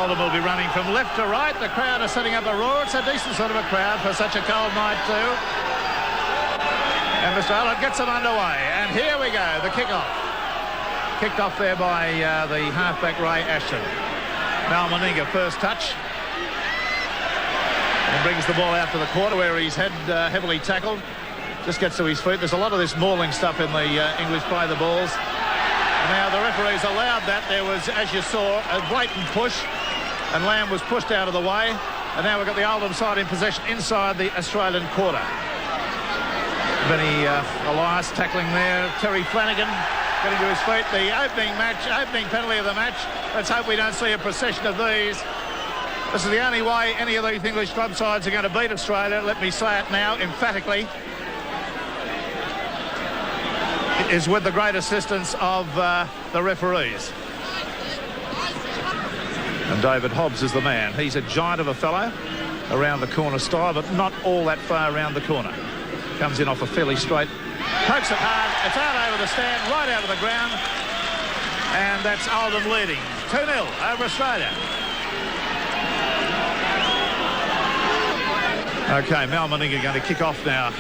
Oldham will be running from left to right. The crowd are setting up a roar. It's a decent sort of a crowd for such a cold night too. And Mr. Allen gets them underway. And here we go, the kick-off. Kicked off there by the halfback Ray Ashton. Mal Meninga first touch. And brings the ball out to the quarter where he's had heavily tackled. Just gets to his feet. There's a lot of this mauling stuff in the English play the balls. Now the referees allowed that. There was, as you saw, a blatant push, and Lamb was pushed out of the way. And now we've got the Oldham side in possession inside the Australian quarter. Benny Elias tackling there. Terry Flanagan getting to his feet. The opening penalty of the match. Let's hope we don't see a procession of these. This is the only way any of these English club sides are going to beat Australia. Let me say it now emphatically. It is with the great assistance of the referees. And David Hobbs is the man. He's a giant of a fellow around the corner style, but not all that far around the corner. Comes in off a fairly straight, pokes it hard. It's out over the stand, right out of the ground. And that's Oldham leading 2-0 over Australia. Okay, Mal Meninga going to kick off now.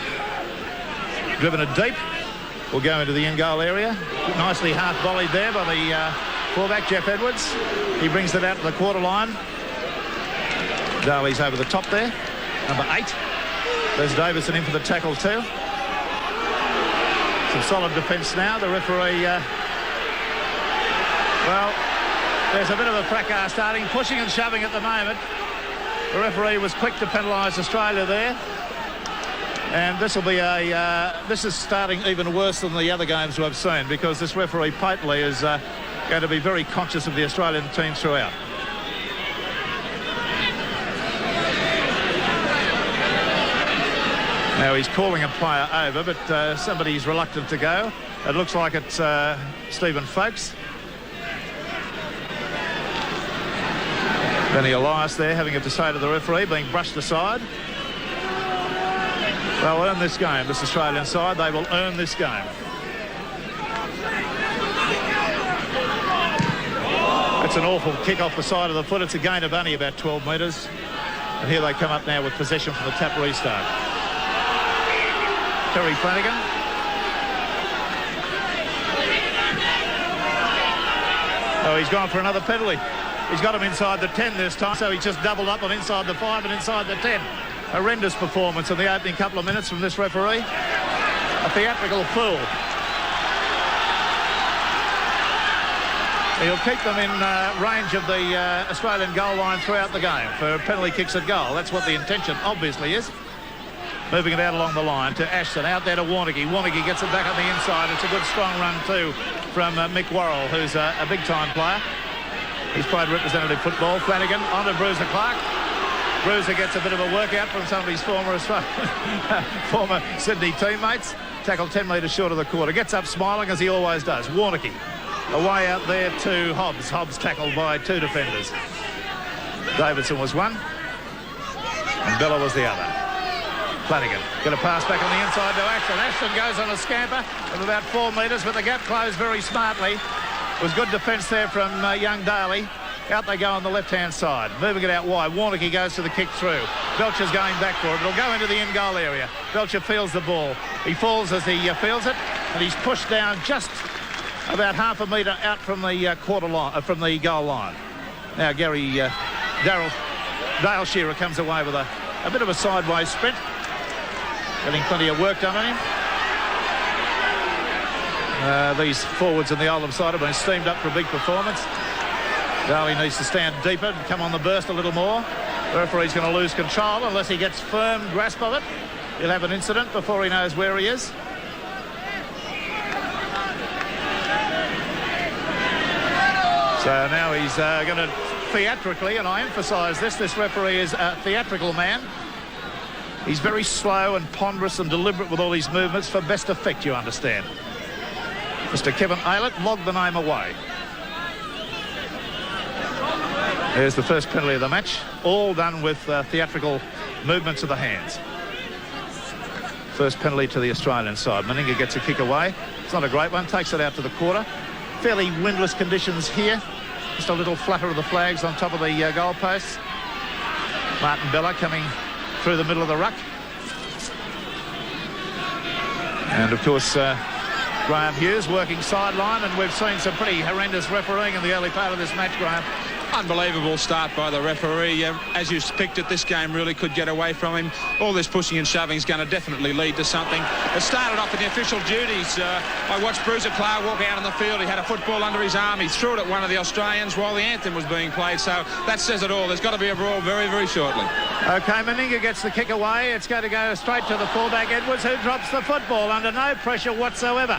Driven it deep. Will go into the end goal area. Nicely half volleyed there by the fullback, Jeff Edwards. He brings it out to the quarter line. Daly's over the top there. Number 8. There's Davison in for the tackle too. Some solid defence now. The referee, well, there's a bit of a fracas starting, pushing and shoving at the moment. The referee was quick to penalise Australia there. And this will be this is starting even worse than the other games we've seen, because this referee patently is going to be very conscious of the Australian team throughout. Now he's calling a player over, but somebody's reluctant to go. It looks like it's Stephen Folkes. Benny Elias there having it to say to the referee, being brushed aside. They'll earn this game, this Australian side. They will earn this game. It's an awful kick off the side of the foot. It's a gain of only about 12 metres. And here they come up now with possession from the tap restart. Terry Flanagan. Oh, he's gone for another penalty. He's got him inside the 10 this time, so he's just doubled up on inside the 5 and inside the 10. Horrendous performance in the opening couple of minutes from this referee. A theatrical fool. He'll keep them in range of the Australian goal line throughout the game for penalty kicks at goal. That's what the intention obviously is. Moving it out along the line to Ashton, out there to Warneke. Warneke gets it back on the inside. It's a good strong run too from Mick Worrell, who's a big-time player. He's played representative football. Flanagan on to Bruiser Clark. Bruiser gets a bit of a workout from some of his former Sydney teammates. Tackled 10 metres short of the quarter. Gets up smiling as he always does. Warneke away out there to Hobbs. Hobbs tackled by 2 defenders. Davidson was one and Bella was the other. Flanagan going to pass back on the inside to Ashton. Ashton goes on a scamper of about 4 metres, but the gap closed very smartly. It was good defence there from young Daly. Out they go on the left-hand side. Moving it out wide. Warneke goes to the kick through. Belcher's going back for it. It'll go into the end goal area. Belcher feels the ball. He falls as he feels it, and he's pushed down just about half a metre out from the quarter line, from the goal line. Now Dale Shearer comes away with a bit of a sideways sprint. Getting plenty of work done on him. These forwards in the Oldham side have been steamed up for a big performance. Daly needs to stand deeper and come on the burst a little more. The referee's going to lose control unless he gets firm grasp of it. He'll have an incident before he knows where he is. So now he's going to theatrically, and I emphasise this referee is a theatrical man. He's very slow and ponderous and deliberate with all his movements for best effect, you understand. Mr. Kevin Aylett logged the name away. There's the first penalty of the match, all done with theatrical movements of the hands. First penalty to the Australian side. Meninga gets a kick away. It's not a great one, takes it out to the quarter. Fairly windless conditions here Just a little flutter of the flags on top of the goal posts. Martin Bella coming through the middle of the ruck. And of course, Graham Hughes working sideline, and we've seen some pretty horrendous refereeing in the early part of this match, Graham. Unbelievable start by the referee. As you picked it, this game really could get away from him. All this pushing and shoving is going to definitely lead to something. It started off in the official duties. I watched Bruiser Clark walk out on the field. He had a football under his arm. He threw it at one of the Australians while the anthem was being played. So that says it all. There's got to be a brawl very, very shortly. OK, Meninga gets the kick away. It's going to go straight to the fullback, Edwards, who drops the football under no pressure whatsoever.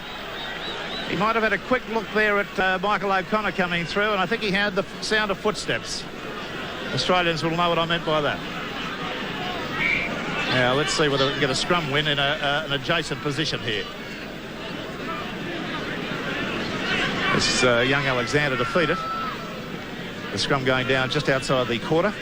He might have had a quick look there at Michael O'Connor coming through, and I think he had the sound of footsteps. Australians will know what I meant by that. Now, let's see whether we can get a scrum win in an adjacent position here. It's young Alexander defeated. The scrum going down just outside the quarter.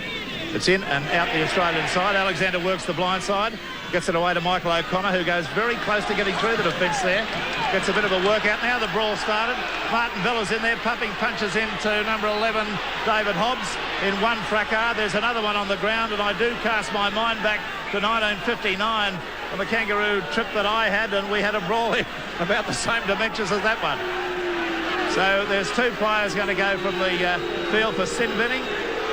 It's in and out the Australian side. Alexander works the blind side. Gets it away to Michael O'Connor, who goes very close to getting through the defence there. Gets a bit of a workout now. The brawl started. Martin Bella's in there, pumping punches into number 11, David Hobbs, in one fracas. There's another one on the ground, and I do cast my mind back to 1959 on the Kangaroo trip that I had, and we had a brawl in about the same dimensions as that one. So there's two players going to go from the field for sin binning.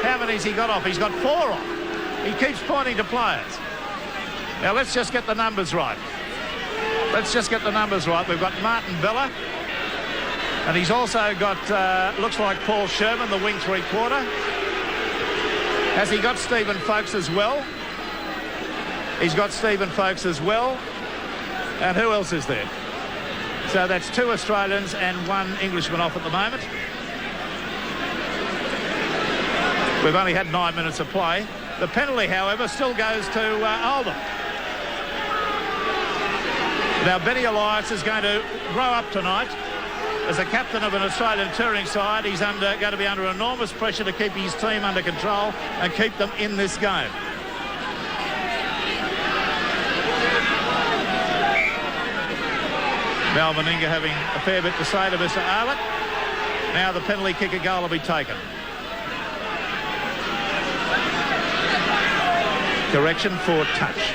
How many's he got off? He's got 4 off. He keeps pointing to players. Now, let's just get the numbers right. Let's just get the numbers right. We've got Martin Bella, and he's also got, looks like Paul Sherman, the wing 3/4. Has he got Stephen Folkes as well? He's got Stephen Folkes as well. And who else is there? So that's 2 Australians and 1 Englishman off at the moment. We've only had 9 minutes of play. The penalty, however, still goes to Oldham. Now, Benny Elias is going to grow up tonight. As a captain of an Australian touring side, he's going to be under enormous pressure to keep his team under control and keep them in this game. Mal Meninga having a fair bit to say to Mr. Arlett. Now the penalty kick goal will be taken. Correction for touch.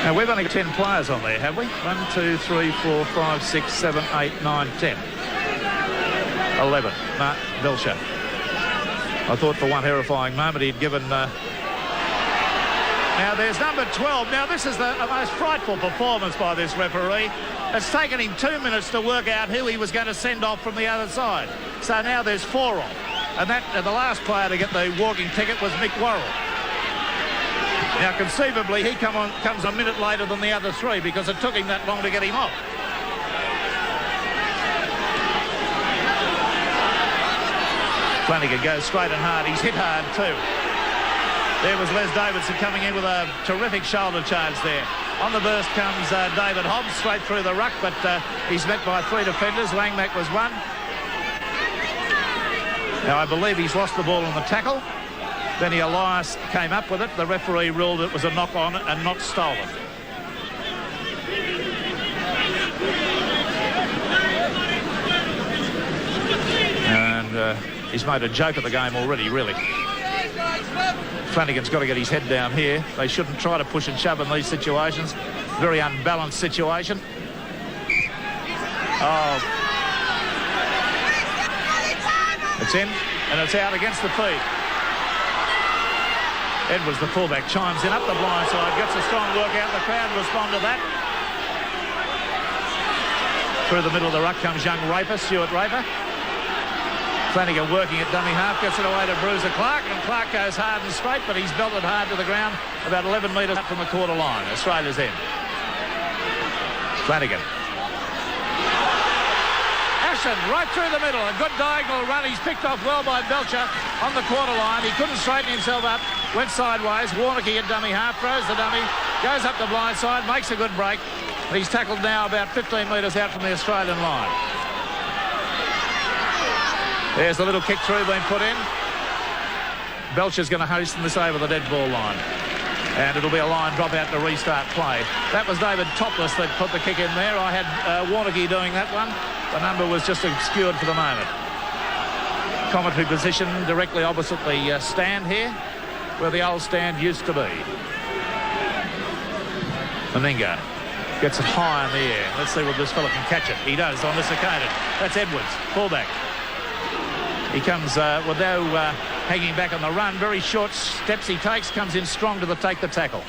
Now, we've only got 10 players on there, have we? 1, 2, 3, 4, 5, 6, 7, 8, 9, 10. 11. Mark Belcher. I thought for one terrifying moment he'd given... Now, there's number 12. Now, this is the most frightful performance by this referee. It's taken him 2 minutes to work out who he was going to send off from the other side. So now there's 4 off. And the last player to get the walking ticket was Mick Worrell. Now, conceivably, he comes a minute later than the other 3 because it took him that long to get him off. Flanagan goes straight and hard. He's hit hard too. There was Les Davidson coming in with a terrific shoulder charge there. On the burst comes David Hobbs straight through the ruck, but he's met by 3 defenders. Langmack was 1. Now, I believe he's lost the ball on the tackle. Benny Elias came up with it. The referee ruled it was a knock-on and not stolen. And he's made a joke of the game already, really. Flanagan's got to get his head down here. They shouldn't try to push and shove in these situations. Very unbalanced situation. Oh. It's in, and it's out against the feet. Edwards, the fullback, chimes in up the blind side, gets a strong work out. The crowd respond to that. Through the middle of the ruck comes young Raper, Stuart Raper. Flanagan working at dummy half, gets it away to Bruiser Clark, and Clark goes hard and straight, but he's belted hard to the ground, about 11 metres up from the quarter line. Australia's in. Flanagan. Ashton right through the middle, a good diagonal run. He's picked off well by Belcher on the quarter line. He couldn't straighten himself up, went sideways. Warnocky at dummy half, throws the dummy, goes up the blind side, makes a good break. And he's tackled now about 15 metres out from the Australian line. There's the little kick through being put in. Belcher's going to hasten this over the dead ball line. And it'll be a line drop out to restart play. That was David Topless that put the kick in there. I had Warnocky doing that one. The number was just obscured for the moment. Commentary position directly opposite the stand here, where the old stand used to be. Meninga gets it high in the air. Let's see what this fella can catch it. He does on this occasion. That's Edwards, fullback. He comes with no hanging back on the run. Very short steps he takes, comes in strong to take the tackle.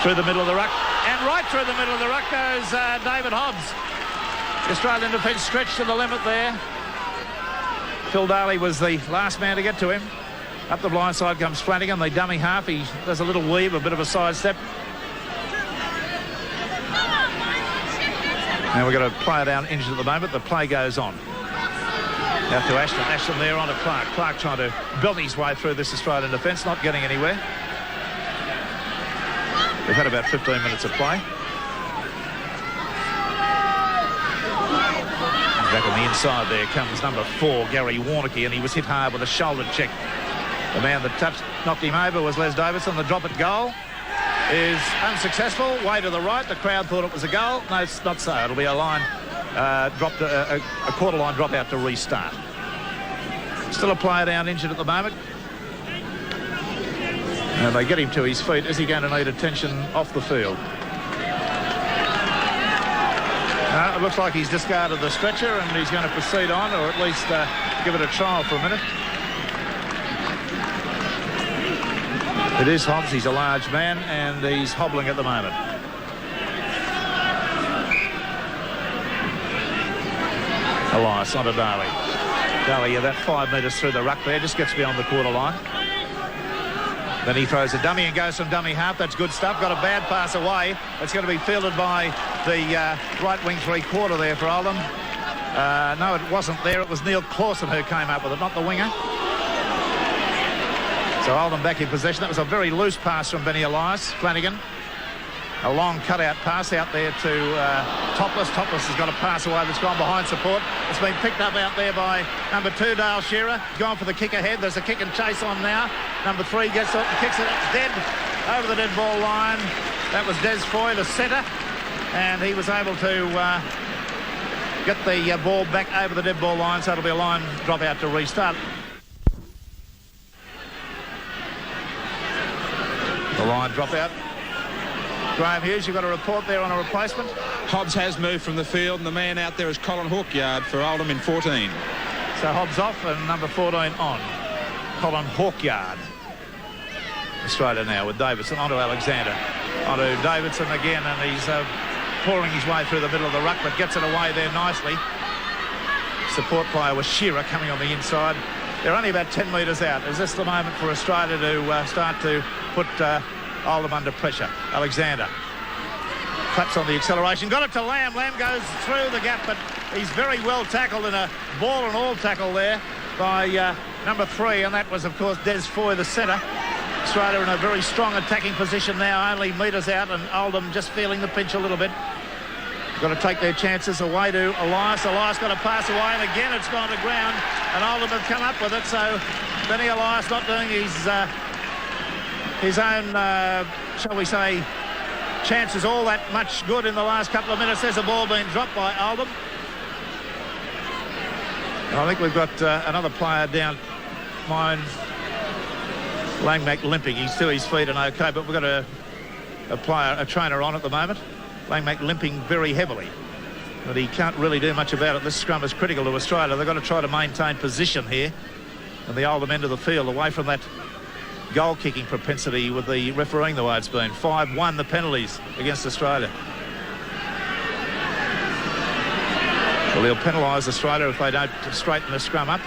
Through the middle of the ruck, and right through the middle of the ruck goes David Hobbs. The Australian defence stretched to the limit there. Phil Daly was the last man to get to him. Up the blind side comes Flanagan, the dummy half. He does a little weave, a bit of a sidestep. Now we've got a player down injured at the moment. The play goes on. Out to Ashton. Ashton there on to Clark. Clark trying to belt his way through this Australian defence, not getting anywhere. We've had about 15 minutes of play. Back on the inside there comes number 4, Gary Warnocky, and he was hit hard with a shoulder check. The man that knocked him over was Les Davidson. The drop at goal is unsuccessful. Way to the right. The crowd thought it was a goal. No, it's not so. It'll be a line dropped, a quarter line drop out to restart. Still a player down injured at the moment. And they get him to his feet. Is he going to need attention off the field? It looks like he's discarded the stretcher and he's going to proceed on, or at least give it a trial for a minute. It is Hobbs. He's a large man and he's hobbling at the moment. Elias onto Daly. Daly about 5 metres through the ruck there, just gets beyond the quarter line. Then he throws a dummy and goes from dummy half. That's good stuff. Got a bad pass away. It's going to be fielded by the right wing three-quarter there for Oldham. No, it wasn't there. It was Neil Clawson who came up with it, not the winger. So Oldham back in possession. That was a very loose pass from Benny Elias. Flanagan. A long cutout pass out there to Topless. Topless has got a pass away that's gone behind support. It's been picked up out there by number 2, Dale Shearer. Gone for the kick ahead. There's a kick and chase on now. Number 3 gets it and kicks it. It's dead over the dead ball line. That was Des Foy, the centre. And he was able to get the ball back over the dead ball line. So it'll be a line drop out to restart. The line drop out. Graham Hughes, you've got a report there on a replacement. Hobbs has moved from the field, and the man out there is Colin Hawkyard for Oldham in 14. So Hobbs off and number 14 on. Colin Hawkyard. Australia now with Davidson onto Alexander. Onto Davidson again, and he's pouring his way through the middle of the ruck, but gets it away there nicely. Support player was Shearer coming on the inside. They're only about 10 metres out. Is this the moment for Australia to start to put Oldham under pressure? Alexander claps on the acceleration, got it to Lamb. Lamb goes through the gap, but he's very well tackled in a ball and all tackle there by number 3, and that was of course Des Foy, the centre. Australia in a very strong attacking position now, only metres out, and Oldham just feeling the pinch a little bit. Got to take their chances away to Elias. Elias got to pass away, and again it's gone to ground, and Oldham have come up with it. So Benny Elias not doing his own, shall we say, chances all that much good in the last couple of minutes. There's a ball being dropped by Oldham. I think we've got another player down mine. Langmack limping. He's to his feet and okay, but we've got a trainer on at the moment. Langmack limping very heavily, but he can't really do much about it. This scrum is critical to Australia. They've got to try to maintain position here at the Oldham end of the field, away from that goal-kicking propensity with the refereeing the way it's been. 5-1 the penalties against Australia. Well, they'll penalise Australia if they don't straighten the scrum up.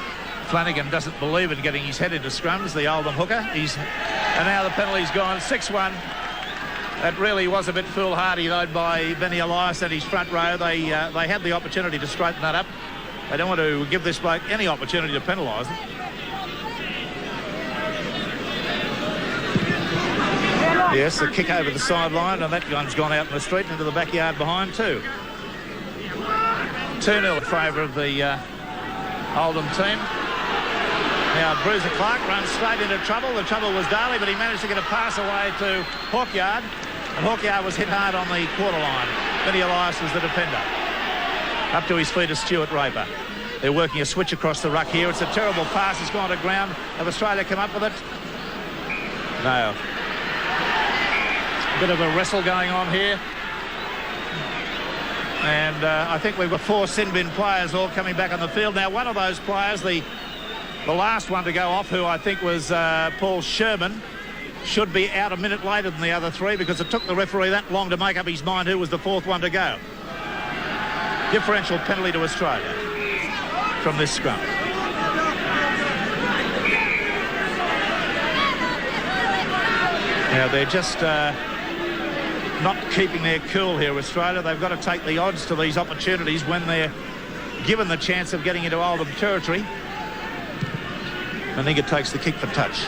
Flanagan doesn't believe in getting his head into scrums, the Oldham hooker. And now the penalty's gone, 6-1. That really was a bit foolhardy, though, by Benny Elias and his front row. They had the opportunity to straighten that up. They don't want to give this bloke any opportunity to penalise them. Yes, the kick over the sideline, and that one's gone out in the street into the backyard behind too. 2-0 in favour of the Oldham team. Now Bruiser Clark runs straight into trouble. The trouble was Daly, but he managed to get a pass away to Hawkyard, and Hawkyard was hit hard on the quarter line. Benny Elias was the defender. Up to his feet is Stuart Raper. They're working a switch across the ruck here. It's a terrible pass. It's gone to ground. Have Australia come up with it? No. Bit of a wrestle going on here. And I think we've got 4 sin bin players all coming back on the field. Now, one of those players, the last one to go off, who I think was Paul Sherman, should be out a minute later than the other 3 because it took the referee that long to make up his mind who was the 4th one to go. Differential penalty to Australia from this scrum. Now, they're just not keeping their cool here, Australia. They've got to take the odds to these opportunities when they're given the chance of getting into Oldham territory. Meninga takes the kick for touch.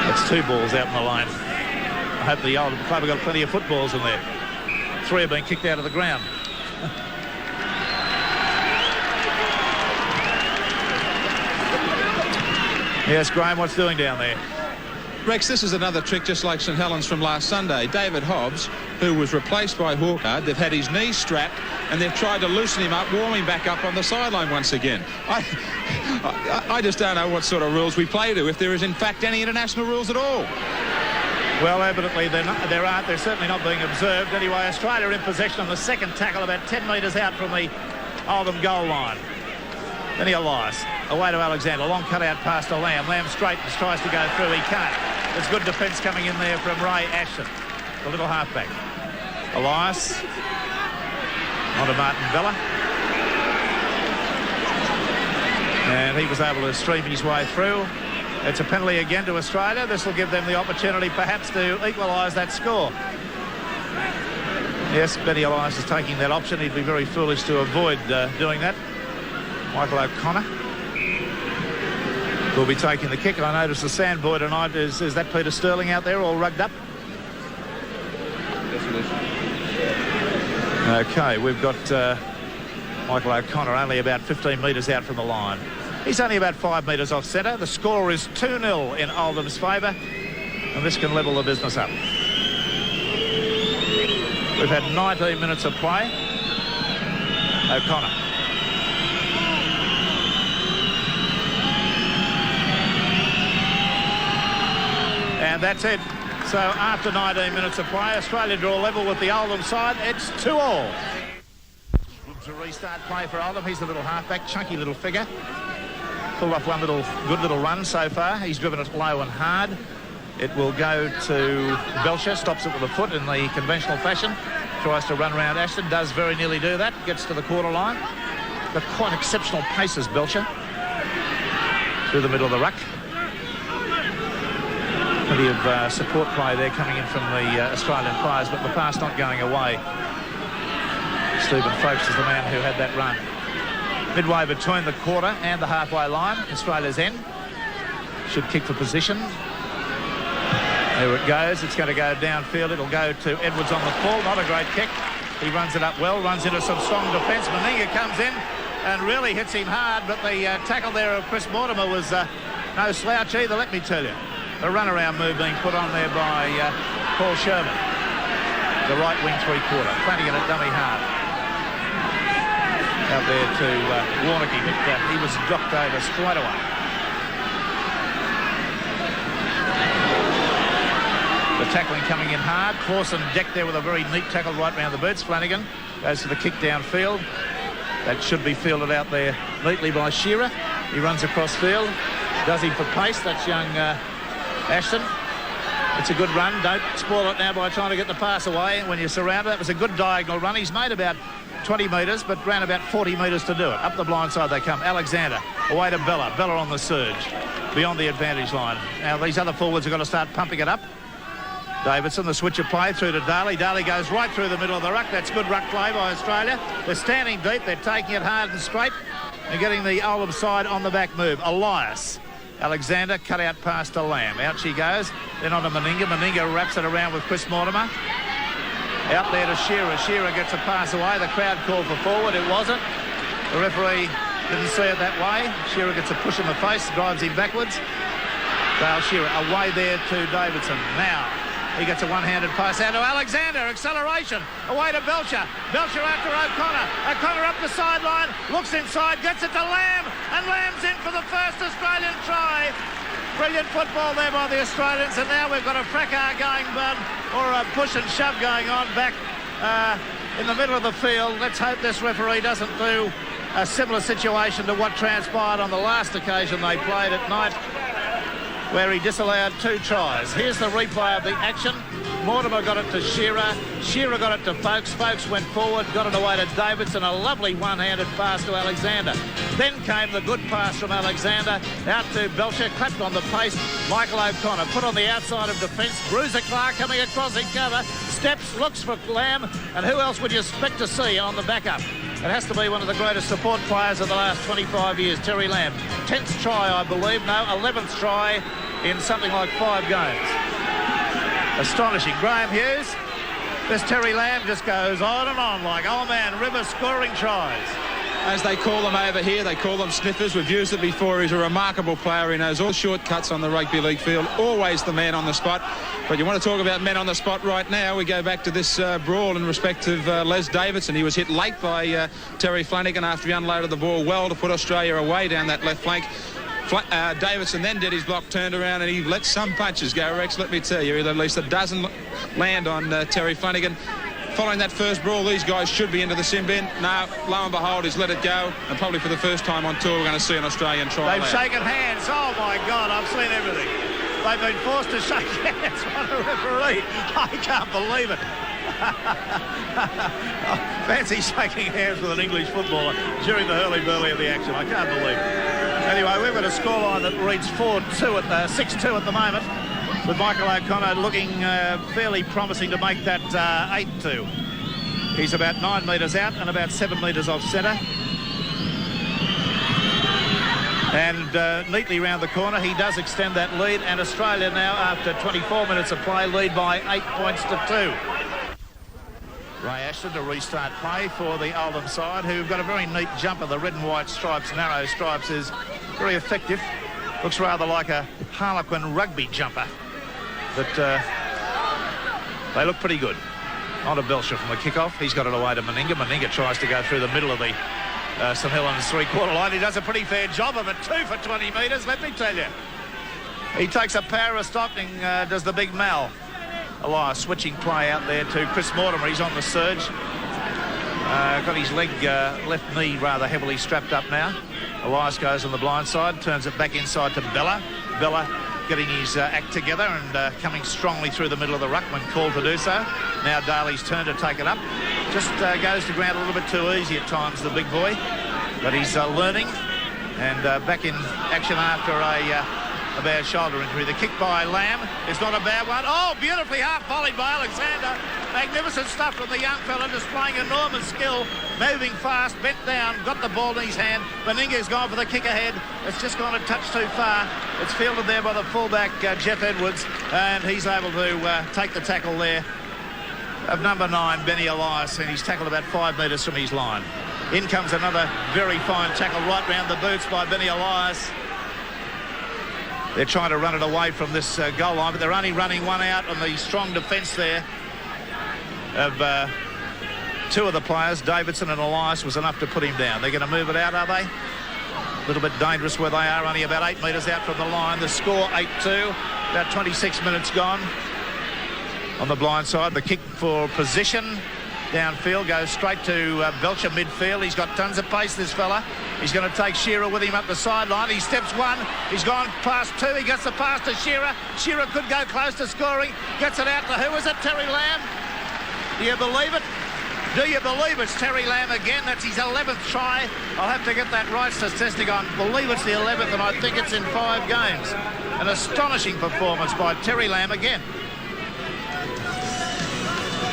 That's 2 balls out in the line. I hope the Oldham club have got plenty of footballs in there. 3 are being kicked out of the ground. Yes, Graham, what's doing down there? Rex, this is another trick just like St Helens from last Sunday. David Hobbs, who was replaced by Hawkard, they've had his knees strapped and they've tried to loosen him up, warm him back up on the sideline once again. I just don't know what sort of rules we play to, if there is in fact any international rules at all. Well, evidently there aren't. They're certainly not being observed. Anyway, Australia in possession on the second tackle about 10 metres out from the Oldham goal line. Then Elias, away to Alexander. Long cutout pass to Lamb. Lamb straightens, tries to go through. He can't. There's good defence coming in there from Ray Ashton, the little halfback. Elias onto Martin Bella. And he was able to stream his way through. It's a penalty again to Australia. This will give them the opportunity perhaps to equalise that score. Yes, Benny Elias is taking that option. He'd be very foolish to avoid doing that. Michael O'Connor will be taking the kick. And I noticed the sandboy tonight is that Peter Sterling out there all rugged up? Yes, it is. Okay, we've got Michael O'Connor only about 15 metres out from the line. He's only about 5 metres off centre. The score is 2-0 in Oldham's favour, and this can level the business up. We've had 19 minutes of play. O'Connor. And that's it. So after 19 minutes of play, Australia draw level with the Oldham side. It's 2-2. To restart play for Oldham. He's the little halfback, chunky little figure. Pulled off one good little run so far. He's driven it low and hard. It will go to Belcher, stops it with a foot in the conventional fashion. Tries to run around Ashton, does very nearly do that. Gets to the quarter line. Got quite exceptional paces, Belcher. Through the middle of the ruck. Plenty of support play there coming in from the Australian players, but the pass not going away. Stephen Folks is the man who had that run. Midway between the quarter and the halfway line, Australia's end. Should kick for position. There it goes. It's going to go downfield. It'll go to Edwards on the full. Not a great kick. He runs it up well, runs into some strong defence. Meninga comes in and really hits him hard, but the tackle there of Chris Mortimer was no slouch either, let me tell you. A runaround move being put on there by Paul Sherman. The right wing three-quarter. Flanagan at dummy half. Out there to Warnocky, but he was dropped over straight away. The tackling coming in hard. Clawson decked there with a very neat tackle right round the boots. Flanagan goes to the kick downfield. That should be fielded out there neatly by Shearer. He runs across field. Does he for pace? That's young Ashton. It's a good run. Don't spoil it now by trying to get the pass away when you're surrounded. That was a good diagonal run. He's made about 20 metres, but ran about 40 metres to do it. Up the blind side they come. Alexander away to Bella. Bella on the surge beyond the advantage line. Now these other forwards have got to start pumping it up. Davidson, the switch of play through to Daly. Daly goes right through the middle of the ruck. That's good ruck play by Australia. They're standing deep. They're taking it hard and straight and getting the Oldham side on the back move. Elias. Alexander, cut out pass to Lamb. Out she goes. Then on to Meninga. Meninga wraps it around with Chris Mortimer. Out there to Shearer. Shearer gets a pass away. The crowd called for forward. It wasn't. The referee didn't see it that way. Shearer gets a push in the face, drives him backwards. Dale Shearer away there to Davidson. Now, He gets a one-handed pass out to Alexander. Acceleration. Away to Belcher. Belcher after O'Connor. O'Connor up the sideline. Looks inside. Gets it to Lamb. And Lamb's in for the first Australian try. Brilliant football there by the Australians. And now we've got a fracas going, or a push and shove going on back in the middle of the field. Let's hope this referee doesn't do a similar situation to what transpired on the last occasion they played at night, where he disallowed 2 tries. Here's the replay of the action. Mortimer got it to Shearer. Shearer got it to Folkes. Folkes went forward, got it away to Davidson. A lovely one-handed pass to Alexander. Then came the good pass from Alexander out to Belcher, clapped on the pace. Michael O'Connor put on the outside of defence. Bruiser Clark coming across in cover. Steps, looks for Lamb. And who else would you expect to see on the backup? It has to be one of the greatest support players of the last 25 years, Terry Lamb. 10th try, I believe. No, 11th try in something like 5 games. Astonishing. Graham Hughes. This Terry Lamb just goes on and on like old man River scoring tries. As they call them over here, they call them sniffers. We've used it before. He's a remarkable player. He knows all shortcuts on the rugby league field. Always the man on the spot. But you want to talk about men on the spot right now. We go back to this brawl in respect of Les Davidson. He was hit late by Terry Flanagan after he unloaded the ball well to put Australia away down that left flank. Davidson then did his block, turned around, and he let some punches go, Rex, let me tell you. At least a dozen land on Terry Flanagan. Following that first brawl, these guys should be into the sin bin. Now, lo and behold, he's let it go, and probably for the first time on tour, we're going to see an Australian try. They've shaken hands. Oh, my God, I've seen everything. They've been forced to shake hands by the referee. I can't believe it. Fancy shaking hands with an English footballer during the hurly-burly of the action. I can't believe it. Anyway, we've got a scoreline that reads 4-2 at 6-2 at the moment, with Michael O'Connor looking fairly promising to make that 8-2. He's about 9 metres out and about 7 metres off centre. And neatly round the corner, he does extend that lead, and Australia now, after 24 minutes of play, lead by 8 points to 2. Ray Ashton to restart play for the Oldham side, who've got a very neat jumper. The red and white stripes, narrow stripes, is very effective. Looks rather like a Harlequin rugby jumper. But they look pretty good. On to Belcher from the kickoff. He's got it away to Meninga. Meninga tries to go through the middle of the St Helens three-quarter line. He does a pretty fair job of it. 2 for 20 metres, let me tell you. He takes a power of stopping, does the big Mal. Elias switching play out there to Chris Mortimer. He's on the surge. Got his leg, left knee rather heavily strapped up now. Elias goes on the blind side, turns it back inside to Bella. Bella getting his act together and coming strongly through the middle of the ruck when called to do so. Now Daly's turn to take it up. Just goes to ground a little bit too easy at times, the big boy. But he's learning and back in action after a bad shoulder injury. The kick by Lamb is not a bad one. Oh, beautifully half-volleyed by Alexander. Magnificent stuff from the young fella, displaying enormous skill, moving fast, bent down, got the ball in his hand. Meninga's gone for the kick ahead. It's just gone a touch too far. It's fielded there by the fullback, Jeff Edwards, and he's able to take the tackle there of number 9, Benny Elias, and he's tackled about 5 metres from his line. In comes another very fine tackle right round the boots by Benny Elias. They're trying to run it away from this goal line, but they're only running one out on the strong defence there of 2 of the players. Davidson and Elias was enough to put him down. They're going to move it out, are they? A little bit dangerous where they are, only about 8 metres out from the line. The score 8-2, about 26 minutes gone. On the blind side, the kick for position. Downfield goes straight to Belcher midfield. He's got tons of pace, this fella. He's going to take Shearer with him up the sideline. He steps 1. He's gone past 2. He gets the pass to Shearer. Shearer could go close to scoring. Gets it out to who is it? Terry Lamb. Do you believe it? Do you believe it's Terry Lamb again? That's his 11th try. I'll have to get that right statistic. I believe it's the 11th, and I think it's in 5 games. An astonishing performance by Terry Lamb again.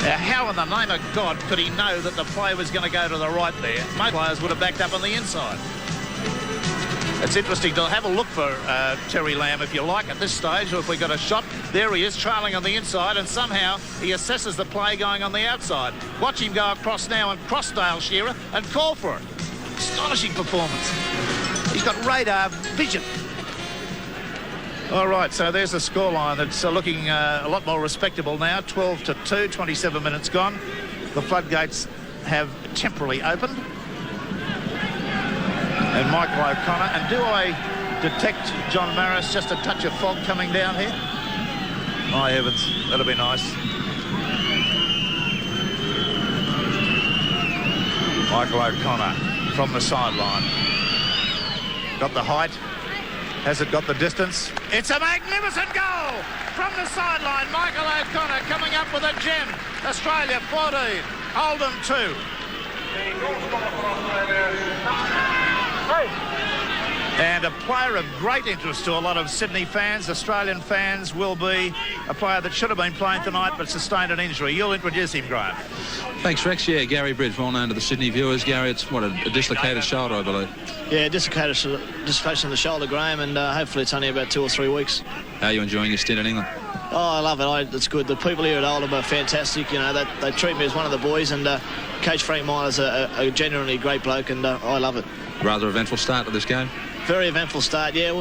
Now, how in the name of God could he know that the play was going to go to the right there? Most players would have backed up on the inside. It's interesting to have a look for Terry Lamb, if you like, at this stage. Or if we got a shot, there he is, trailing on the inside, and somehow he assesses the play going on the outside. Watch him go across now and cross-dale Shearer and call for it. Astonishing performance. He's got radar vision. All right, so there's a scoreline that's looking a lot more respectable now. 12-2, 27 minutes gone. The floodgates have temporarily opened. And Michael O'Connor. And do I detect, John Maris, just a touch of fog coming down here? My heavens, that'll be nice. Michael O'Connor from the sideline. Got the height. Has it got the distance? It's a magnificent goal from the sideline. Michael O'Connor coming up with a gem. Australia 14, Oldham 2. And a player of great interest to a lot of Sydney fans, Australian fans, will be a player that should have been playing tonight but sustained an injury. You'll introduce him, Graham. Thanks, Rex. Yeah, Gary Bridge, well known to the Sydney viewers. Gary, it's what, a dislocated shoulder, I believe. Yeah, dislocation of the shoulder, Graham, and hopefully it's only about 2 or 3 weeks. How are you enjoying your stint in England? Oh, I love it. It's good. The people here at Oldham are fantastic. You know, they treat me as one of the boys, and Coach Frank Miller's a genuinely great bloke, and I love it. Rather eventful start to this game. Very eventful start. Yeah,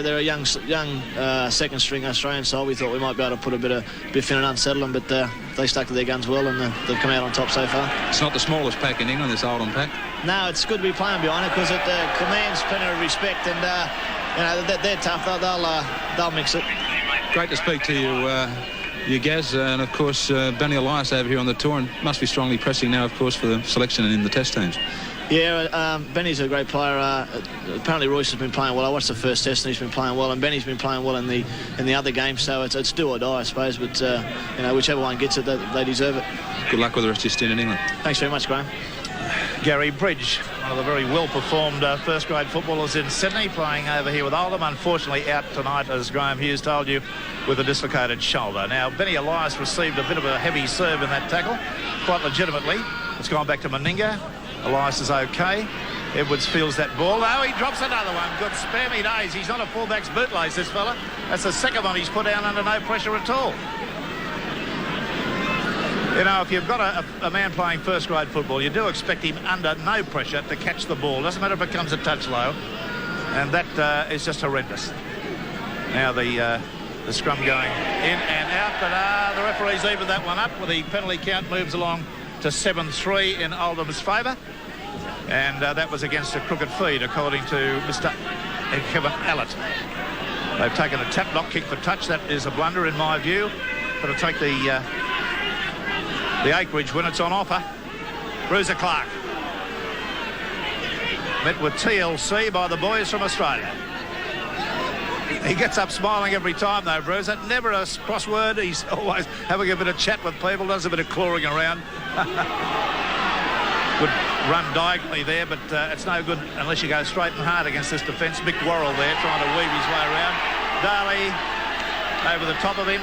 they're a young second string Australian side. We thought we might be able to put a bit of biff in and unsettle them, but they stuck to their guns well, and they've come out on top so far. It's not the smallest pack in England, this Oldham pack. No, it's good to be playing behind it because it commands plenty of respect, and you know, they're tough. They'll mix it. Great to speak to you, Gaz, and of course Benny Elias over here on the tour, and must be strongly pressing now, of course, for the selection in the test teams. Yeah, Benny's a great player. Apparently Royce has been playing well. I watched the first test and he's been playing well, and Benny's been playing well in the other games. So it's do or die, I suppose. But you know, whichever one gets it, they deserve it. Good luck with the rest of your stint in England. Thanks very much, Graham. Gary Bridge, one of the very well-performed first-grade footballers in Sydney, playing over here with Oldham. Unfortunately out tonight, as Graham Hughes told you, with a dislocated shoulder. Now, Benny Elias received a bit of a heavy serve in that tackle, quite legitimately. It's gone back to Meninga. Elias is okay. Edwards feels that ball. Oh, he drops another one. Good, spare me days. He's not a fullback's bootlace, this fella. That's the second one he's put down under no pressure at all. You know, if you've got a man playing first-grade football, you do expect him under no pressure to catch the ball. Doesn't matter if it comes a touch low. And that is just horrendous. Now the scrum going in and out, but the referee's evened that one up with the penalty count moves along to 7-3 in Oldham's favour, and that was against a crooked feed, according to Mr. Kevin Allett. They've taken a tap lock kick for touch. That is a blunder in my view, but I'll take the acreage when it's on offer. Bruiser Clark met with TLC by the boys from Australia. He gets up smiling every time, though, Bruiser. Never a crossword. He's always having a bit of chat with people, does a bit of clawing around. Good run diagonally there, but it's no good unless you go straight and hard against this defence. Mick Worrell there trying to weave his way around. Daly over the top of him.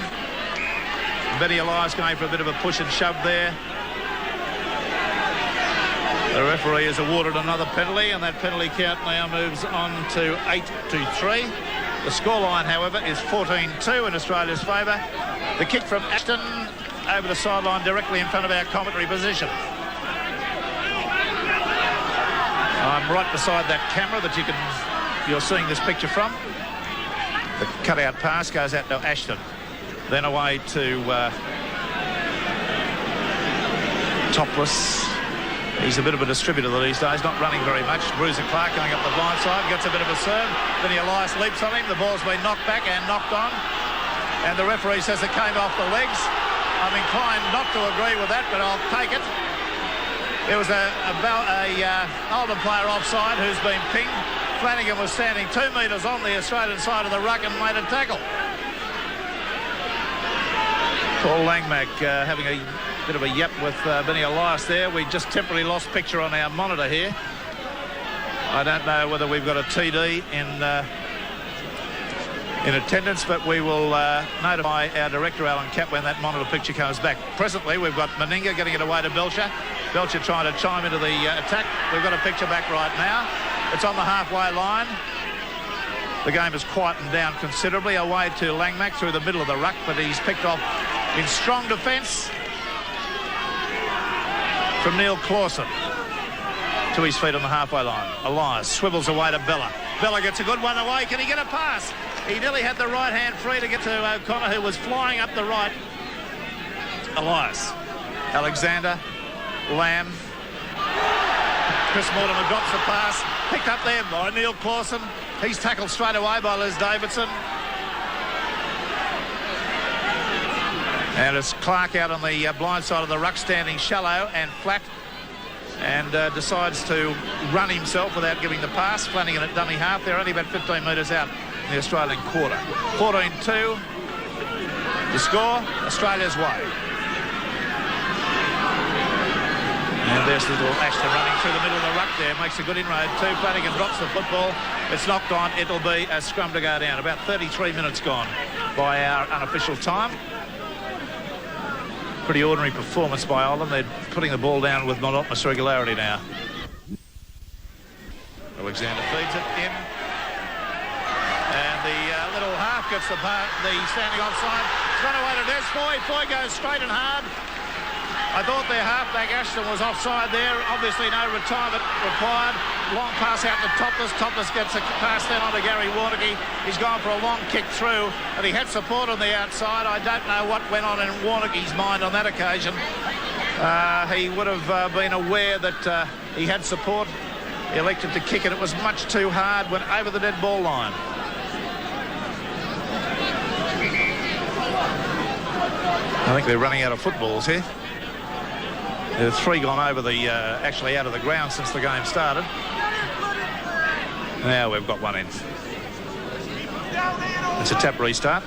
Benny Elias going for a bit of a push and shove there. The referee has awarded another penalty, and that penalty count now moves on to 8-3. The scoreline, however, is 14-2 in Australia's favour. The kick from Ashton over the sideline directly in front of our commentary position. I'm right beside that camera that you're seeing this picture from. The cutout pass goes out to Ashton. Then away to Topless. He's a bit of a distributor these days, not running very much. Bruiser Clark going up the blind side, gets a bit of a serve. Benny Elias leaps on him. The ball's been knocked back and knocked on. And the referee says it came off the legs. I'm inclined not to agree with that, but I'll take it. There was a Oldham player offside who's been pinged. Flanagan was standing 2 metres on the Australian side of the ruck and made a tackle. Paul Langmack having a bit of a yap with Benny Elias there. We just temporarily lost picture on our monitor here. I don't know whether we've got a TD in attendance, but we will notify our director, Alan Capp, when that monitor picture comes back. Presently, we've got Meninga getting it away to Belcher. Belcher trying to chime into the attack. We've got a picture back right now. It's on the halfway line. The game has quietened down considerably. Away to Langmack through the middle of the ruck, but he's picked off in strong defence from Neil Clawson. to his feet on the halfway line. Elias swivels away to Bella. Bella gets a good one away. Can he get a pass? He nearly had the right hand free to get to O'Connor, who was flying up the right. Elias. Alexander. Lamb. Chris Mortimer drops the pass. Picked up there by Neil Clausen. He's tackled straight away by Liz Davidson. And it's Clark out on the blind side of the ruck, standing shallow and flat, and decides to run himself without giving the pass. Flanagan at dummy half. They're only about 15 metres out in the Australian quarter. 14-2. The score, Australia's way. And there's little Ashton running through the middle of the ruck there. Makes a good inroad too. Flanagan drops the football. It's knocked on. It'll be a scrum to go down. About 33 minutes gone by our unofficial time. Pretty ordinary performance by Oldham. They're putting the ball down with monotonous regularity now. Alexander feeds it in. And the little half gets the standing offside. It's run away to Des Foy. Foy goes straight and hard. I thought their halfback Ashton was offside there. Obviously no retirement required. Long pass out to Topless. Topless gets a pass down onto Gary Warneke. He's gone for a long kick through, and he had support on the outside. I don't know what went on in Warneke's mind on that occasion. He would have been aware that he had support. He elected to kick it. It was much too hard. Went over the dead ball line. I think they're running out of footballs here. There's 3 gone over the, actually out of the ground since the game started. Now we've got one in. It's a tap restart.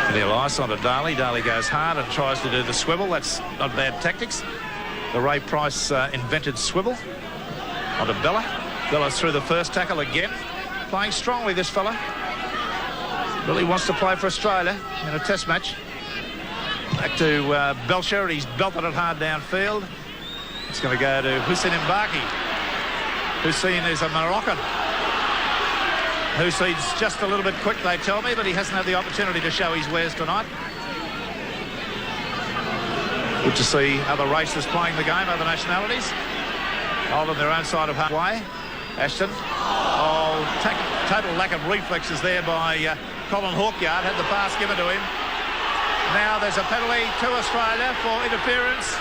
And Elias onto Daly. Daly goes hard and tries to do the swivel. That's not bad tactics. The Ray Price invented swivel. Onto Bella. Bella's through the first tackle again. Playing strongly, this fella. Really wants to play for Australia in a test match. Back to Belcher. He's belted it hard downfield. It's going to go to Hussein Mbaki. Hussein is a Moroccan. Hussein's just a little bit quick, they tell me, but he hasn't had the opportunity to show his wares tonight. Good to see other races playing the game, other nationalities. Oldham their own side of halfway. Ashton. Oh, total lack of reflexes there by Colin Hawkyard. Had the pass given to him. Now there's a penalty to Australia for interference.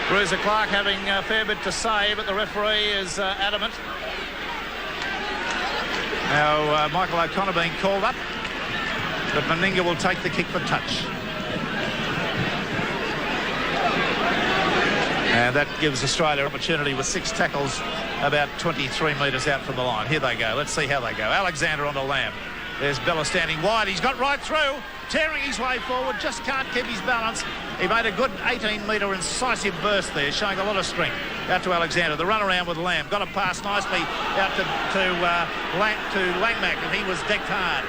Bruiser Clark having a fair bit to say, but the referee is adamant. Now Michael O'Connor being called up, but Meninga will take the kick for touch. And that gives Australia an opportunity with 6 tackles about 23 metres out from the line. Here they go. Let's see how they go. Alexander onto Lamb. There's Bella standing wide. He's got right through, tearing his way forward, just can't keep his balance. He made a good 18-metre incisive burst there, showing a lot of strength. Out to Alexander. The run around with Lamb. Got a pass nicely out to Langmack, and he was decked hard.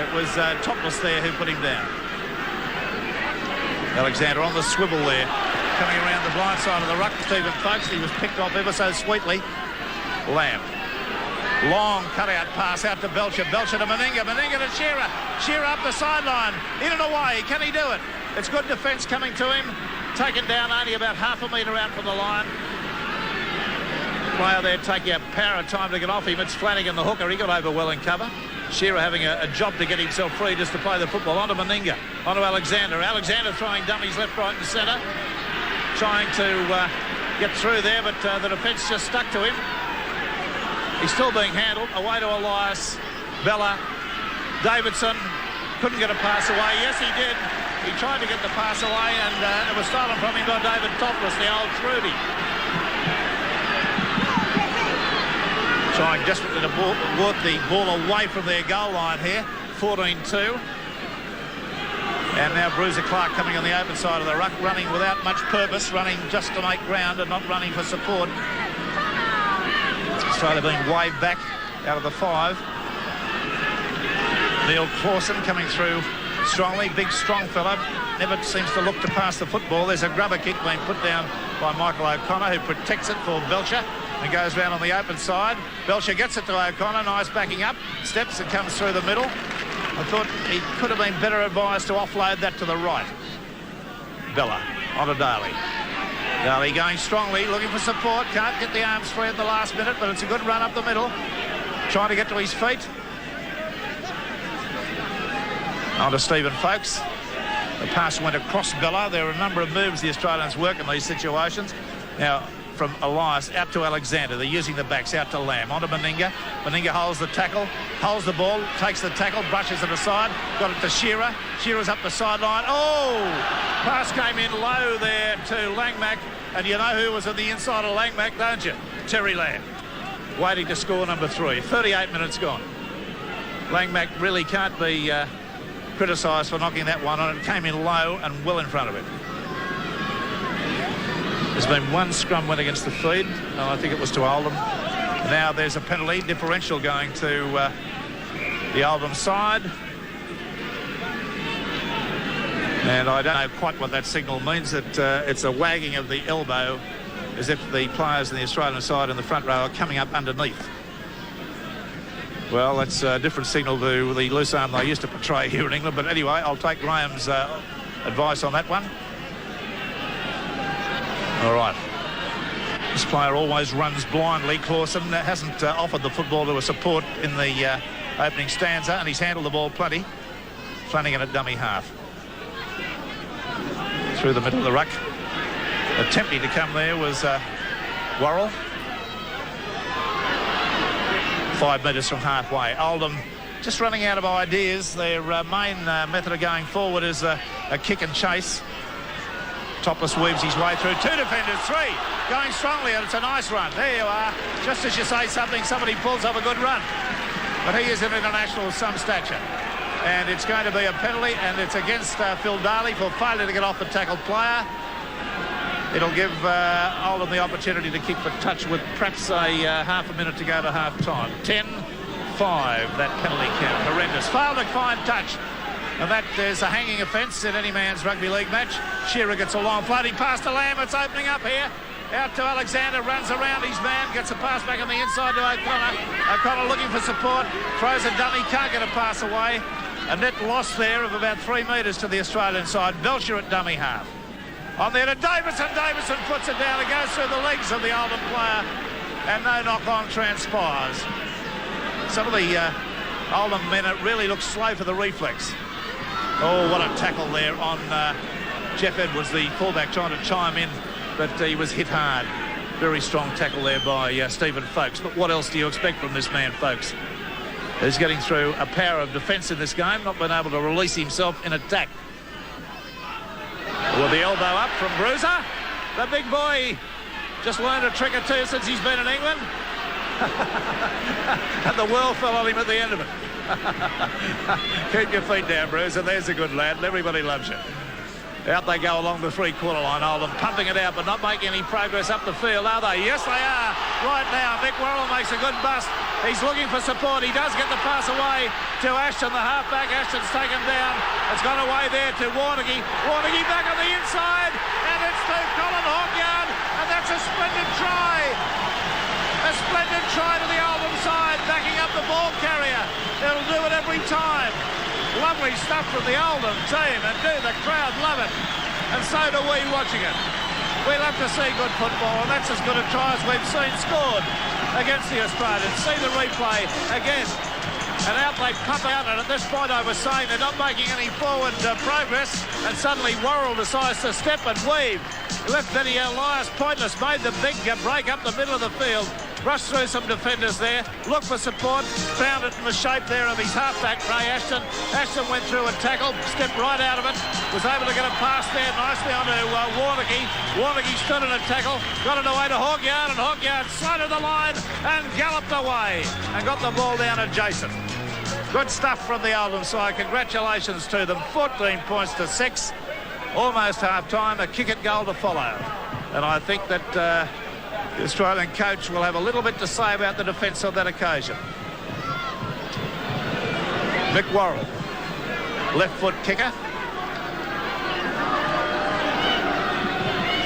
It was Topless there who put him down. Alexander on the swivel there. Coming around the blind side of the ruck, Stephen Folks. He was picked off ever so sweetly. Lamb. Long cut-out pass out to Belcher. Belcher to Meninga. Meninga to Shearer. Shearer up the sideline. In and away. Can he do it? It's good defence coming to him. Taken down only about half a metre out from the line. Player there taking a power of time to get off him. It's Flanagan, the hooker. He got over well in cover. Shearer having a job to get himself free just to play the football. Onto Meninga. Onto Alexander. Alexander throwing dummies left, right and centre. Trying to get through there, but the defence just stuck to him. He's still being handled. Away to Elias. Bella. Davidson. Couldn't get a pass away. Yes, he did. He tried to get the pass away, and it was stolen from him by David Topless, the old Trudy. Trying desperately to work the ball away from their goal line here. 14-2. And now Bruiser Clark coming on the open side of the ruck, running without much purpose, running just to make ground and not running for support. Australia being waved back out of the 5. Neil Clausen coming through strongly, big strong fellow, never seems to look to pass the football. There's a grubber kick being put down by Michael O'Connor, who protects it for Belcher and goes round on the open side. Belcher gets it to O'Connor, nice backing up, steps and comes through the middle. I thought he could have been better advised to offload that to the right. Bella onto Daly. Daly going strongly, looking for support. Can't get the arms free at the last minute, but it's a good run up the middle. Trying to get to his feet. Onto Stephen Folkes. The pass went across Bella. There are a number of moves the Australians work in these situations. Now, from Elias out to Alexander. They're using the backs out to Lamb. Onto Meninga. Meninga holds the tackle, holds the ball, takes the tackle, brushes it aside. Got it to Shearer. Shearer's up the sideline. Oh! Pass came in low there to Langmack. And you know who was on the inside of Langmack, don't you? Terry Lamb. Waiting to score number 3. 38 minutes gone. Langmack really can't be criticised for knocking that one on. It came in low and well in front of him. There's been one scrum win against the feed, and I think it was to Oldham. Now there's a penalty differential going to the Oldham side. And I don't know quite what that signal means. That it's a wagging of the elbow as if the players on the Australian side in the front row are coming up underneath. Well, that's a different signal to the loose arm they used to portray here in England. But anyway, I'll take Graham's advice on that one. All right. This player always runs blindly. Clawson hasn't offered the football to a support in the opening stanza, and he's handled the ball plenty. Flanagan at dummy half. Through the middle of the ruck. Attempting to come there was Worrell. 5 metres from halfway. Oldham just running out of ideas. Their main method of going forward is a kick and chase. Topless weaves his way through. 2 defenders, 3 going strongly, and it's a nice run. There you are. Just as you say something, somebody pulls up a good run. But he is an international of some stature. And it's going to be a penalty, and it's against Phil Daly for failure to get off the tackled player. It'll give Oldham the opportunity to keep the touch with perhaps a half a minute to go to half-time. 10-5, that penalty count. Horrendous. Failed to find touch. And that is a hanging offence in any man's rugby league match. Shearer gets a long floating pass to Lamb. It's opening up here. Out to Alexander, runs around his man, gets a pass back on the inside to O'Connor. O'Connor looking for support, throws a dummy, can't get a pass away. A net loss there of about 3 metres to the Australian side. Belcher at dummy half. On there to Davison. Davison puts it down. It goes through the legs of the Oldham player, and no knock-on transpires. Some of the Oldham men, it really looks slow for the reflex. Oh, what a tackle there on Jeff Edwards, the fullback, trying to chime in, but he was hit hard. Very strong tackle there by Stephen Folkes. But what else do you expect from this man, Folkes? He's getting through a power of defence in this game, not been able to release himself in attack. With the elbow up from Bruiser. The big boy just learned a trick or two since he's been in England. And the world fell on him at the end of it. Keep your feet down, Bruiser. There's a good lad. Everybody loves you. Out they go along the 3-quarter line. Oldham pumping it out, but not making any progress up the field, are they? Yes, they are. Right now, Mick Worrell makes a good bust. He's looking for support. He does get the pass away to Ashton, the halfback. Ashton's taken down. It's gone away there to Warneke. Warneke back on the inside, and it's to Colin Hawkyard, and that's a splendid try. A splendid try to the Oldham side, backing up the ball carrier. It'll do it every time. Lovely stuff from the Oldham team, and do the crowd love it. And so do we watching it. We love to see good football, and that's as good a try as we've seen scored against the Australians. See the replay again. And out they pump out, and at this point I was saying they're not making any forward progress, and suddenly Worrell decides to step and weave. He left Benny Elias pointless, made the big break up the middle of the field, rushed through some defenders there, looked for support, found it in the shape there of his halfback, Ray Ashton. Ashton went through a tackle, stepped right out of it, was able to get a pass there nicely onto Warneke. Warneke stood in a tackle, got it away to Hawkyard, and Hawkyard sighted the line and galloped away and got the ball down adjacent. Good stuff from the Oldham side. Congratulations to them. 14 points to 6. Almost half-time. A kick-at goal to follow. And I think that the Australian coach will have a little bit to say about the defence on that occasion. Mick Worrell, left foot kicker.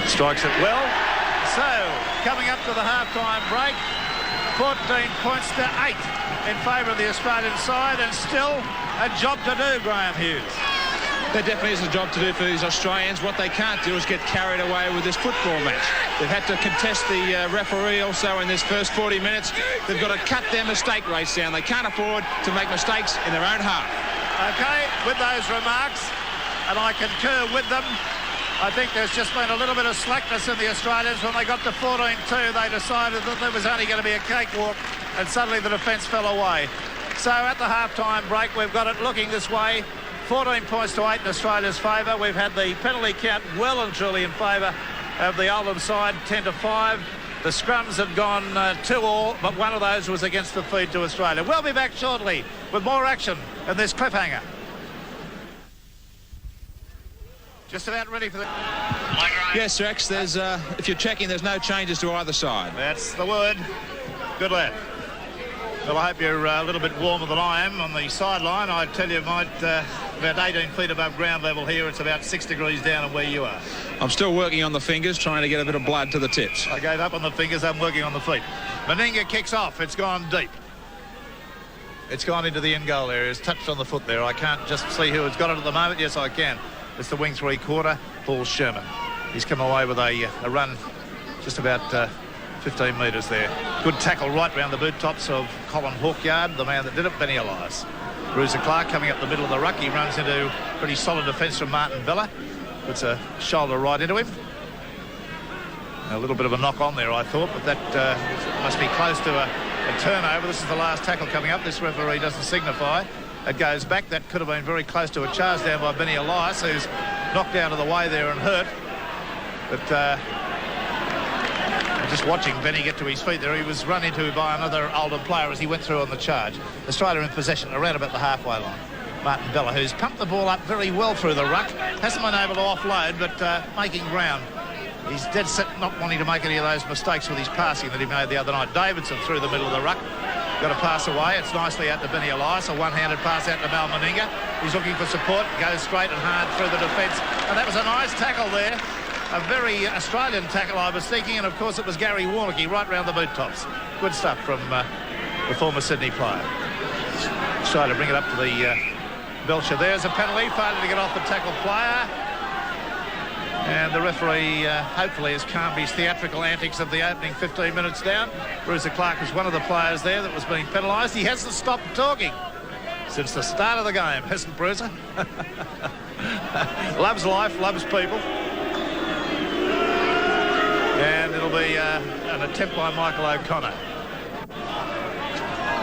Strikes it well. So, coming up to the half-time break, 14 points to 8 in favour of the Australian side, and still a job to do, Graham Hughes. there definitely is a job to do for these Australians. What they can't do is get carried away with this football match. They've had to contest the referee also in this first 40 minutes. They've got to cut their mistake rates down. They can't afford to make mistakes in their own half. OK, with those remarks, and I concur with them, I think there's just been a little bit of slackness in the Australians. When they got to 14-2, they decided that there was only going to be a cakewalk, and suddenly the defence fell away. So at the half-time break, we've got it looking this way. 14 points to 8 in Australia's favour. We've had the penalty count well and truly in favour of the Oldham side, 10-5. The scrums had gone 2-all, but one of those was against the feed to Australia. We'll be back shortly with more action in this cliffhanger. Just about ready for the... Yes, Rex, there's, if you're checking, there's no changes to either side. That's the word. Good lad. Well, I hope you're a little bit warmer than I am on the sideline. I tell you, mate, about 18 feet above ground level here. It's about 6 degrees down on where you are. I'm still working on the fingers, trying to get a bit of blood to the tips. I gave up on the fingers. I'm working on the feet. Meninga kicks off. It's gone deep. It's gone into the end goal area. It's touched on the foot there. I can't just see who has got it at the moment. Yes, I can. It's the wing three-quarter, Paul Sherman. He's come away with a run just about 15 metres there. Good tackle right round the boot tops of Colin Hawkyard, the man that did it, Benny Elias. Bruiser Clark coming up the middle of the ruck. He runs into pretty solid defence from Martin Bella. Puts a shoulder right into him. A little bit of a knock on there, I thought, but that must be close to a turnover. This is the last tackle coming up. This referee doesn't signify. It goes back. That could have been very close to a charge down by Benny Elias, who's knocked out of the way there and hurt. But just watching Benny get to his feet there, he was run into by another Oldham player as he went through on the charge. Australia in possession around about the halfway line. Martin Bella, who's pumped the ball up very well through the ruck, hasn't been able to offload, but making ground. He's dead set not wanting to make any of those mistakes with his passing that he made the other night. Davidson through the middle of the ruck. Got a pass away. It's nicely out to Benny Elias. A one-handed pass out to Mal Meninga. He's looking for support. Goes straight and hard through the defence. And that was a nice tackle there. A very Australian tackle, I was thinking. And, of course, it was Gary Warnocky right round the boot tops. Good stuff from the former Sydney player. Try to bring it up to the Belcher. There's a penalty. Failure to get off the tackle player. And the referee hopefully has calmed his theatrical antics of the opening 15 minutes down. Bruiser Clark was one of the players there that was being penalised. He hasn't stopped talking since the start of the game, hasn't Bruiser? Loves life, loves people. And it'll be an attempt by Michael O'Connor.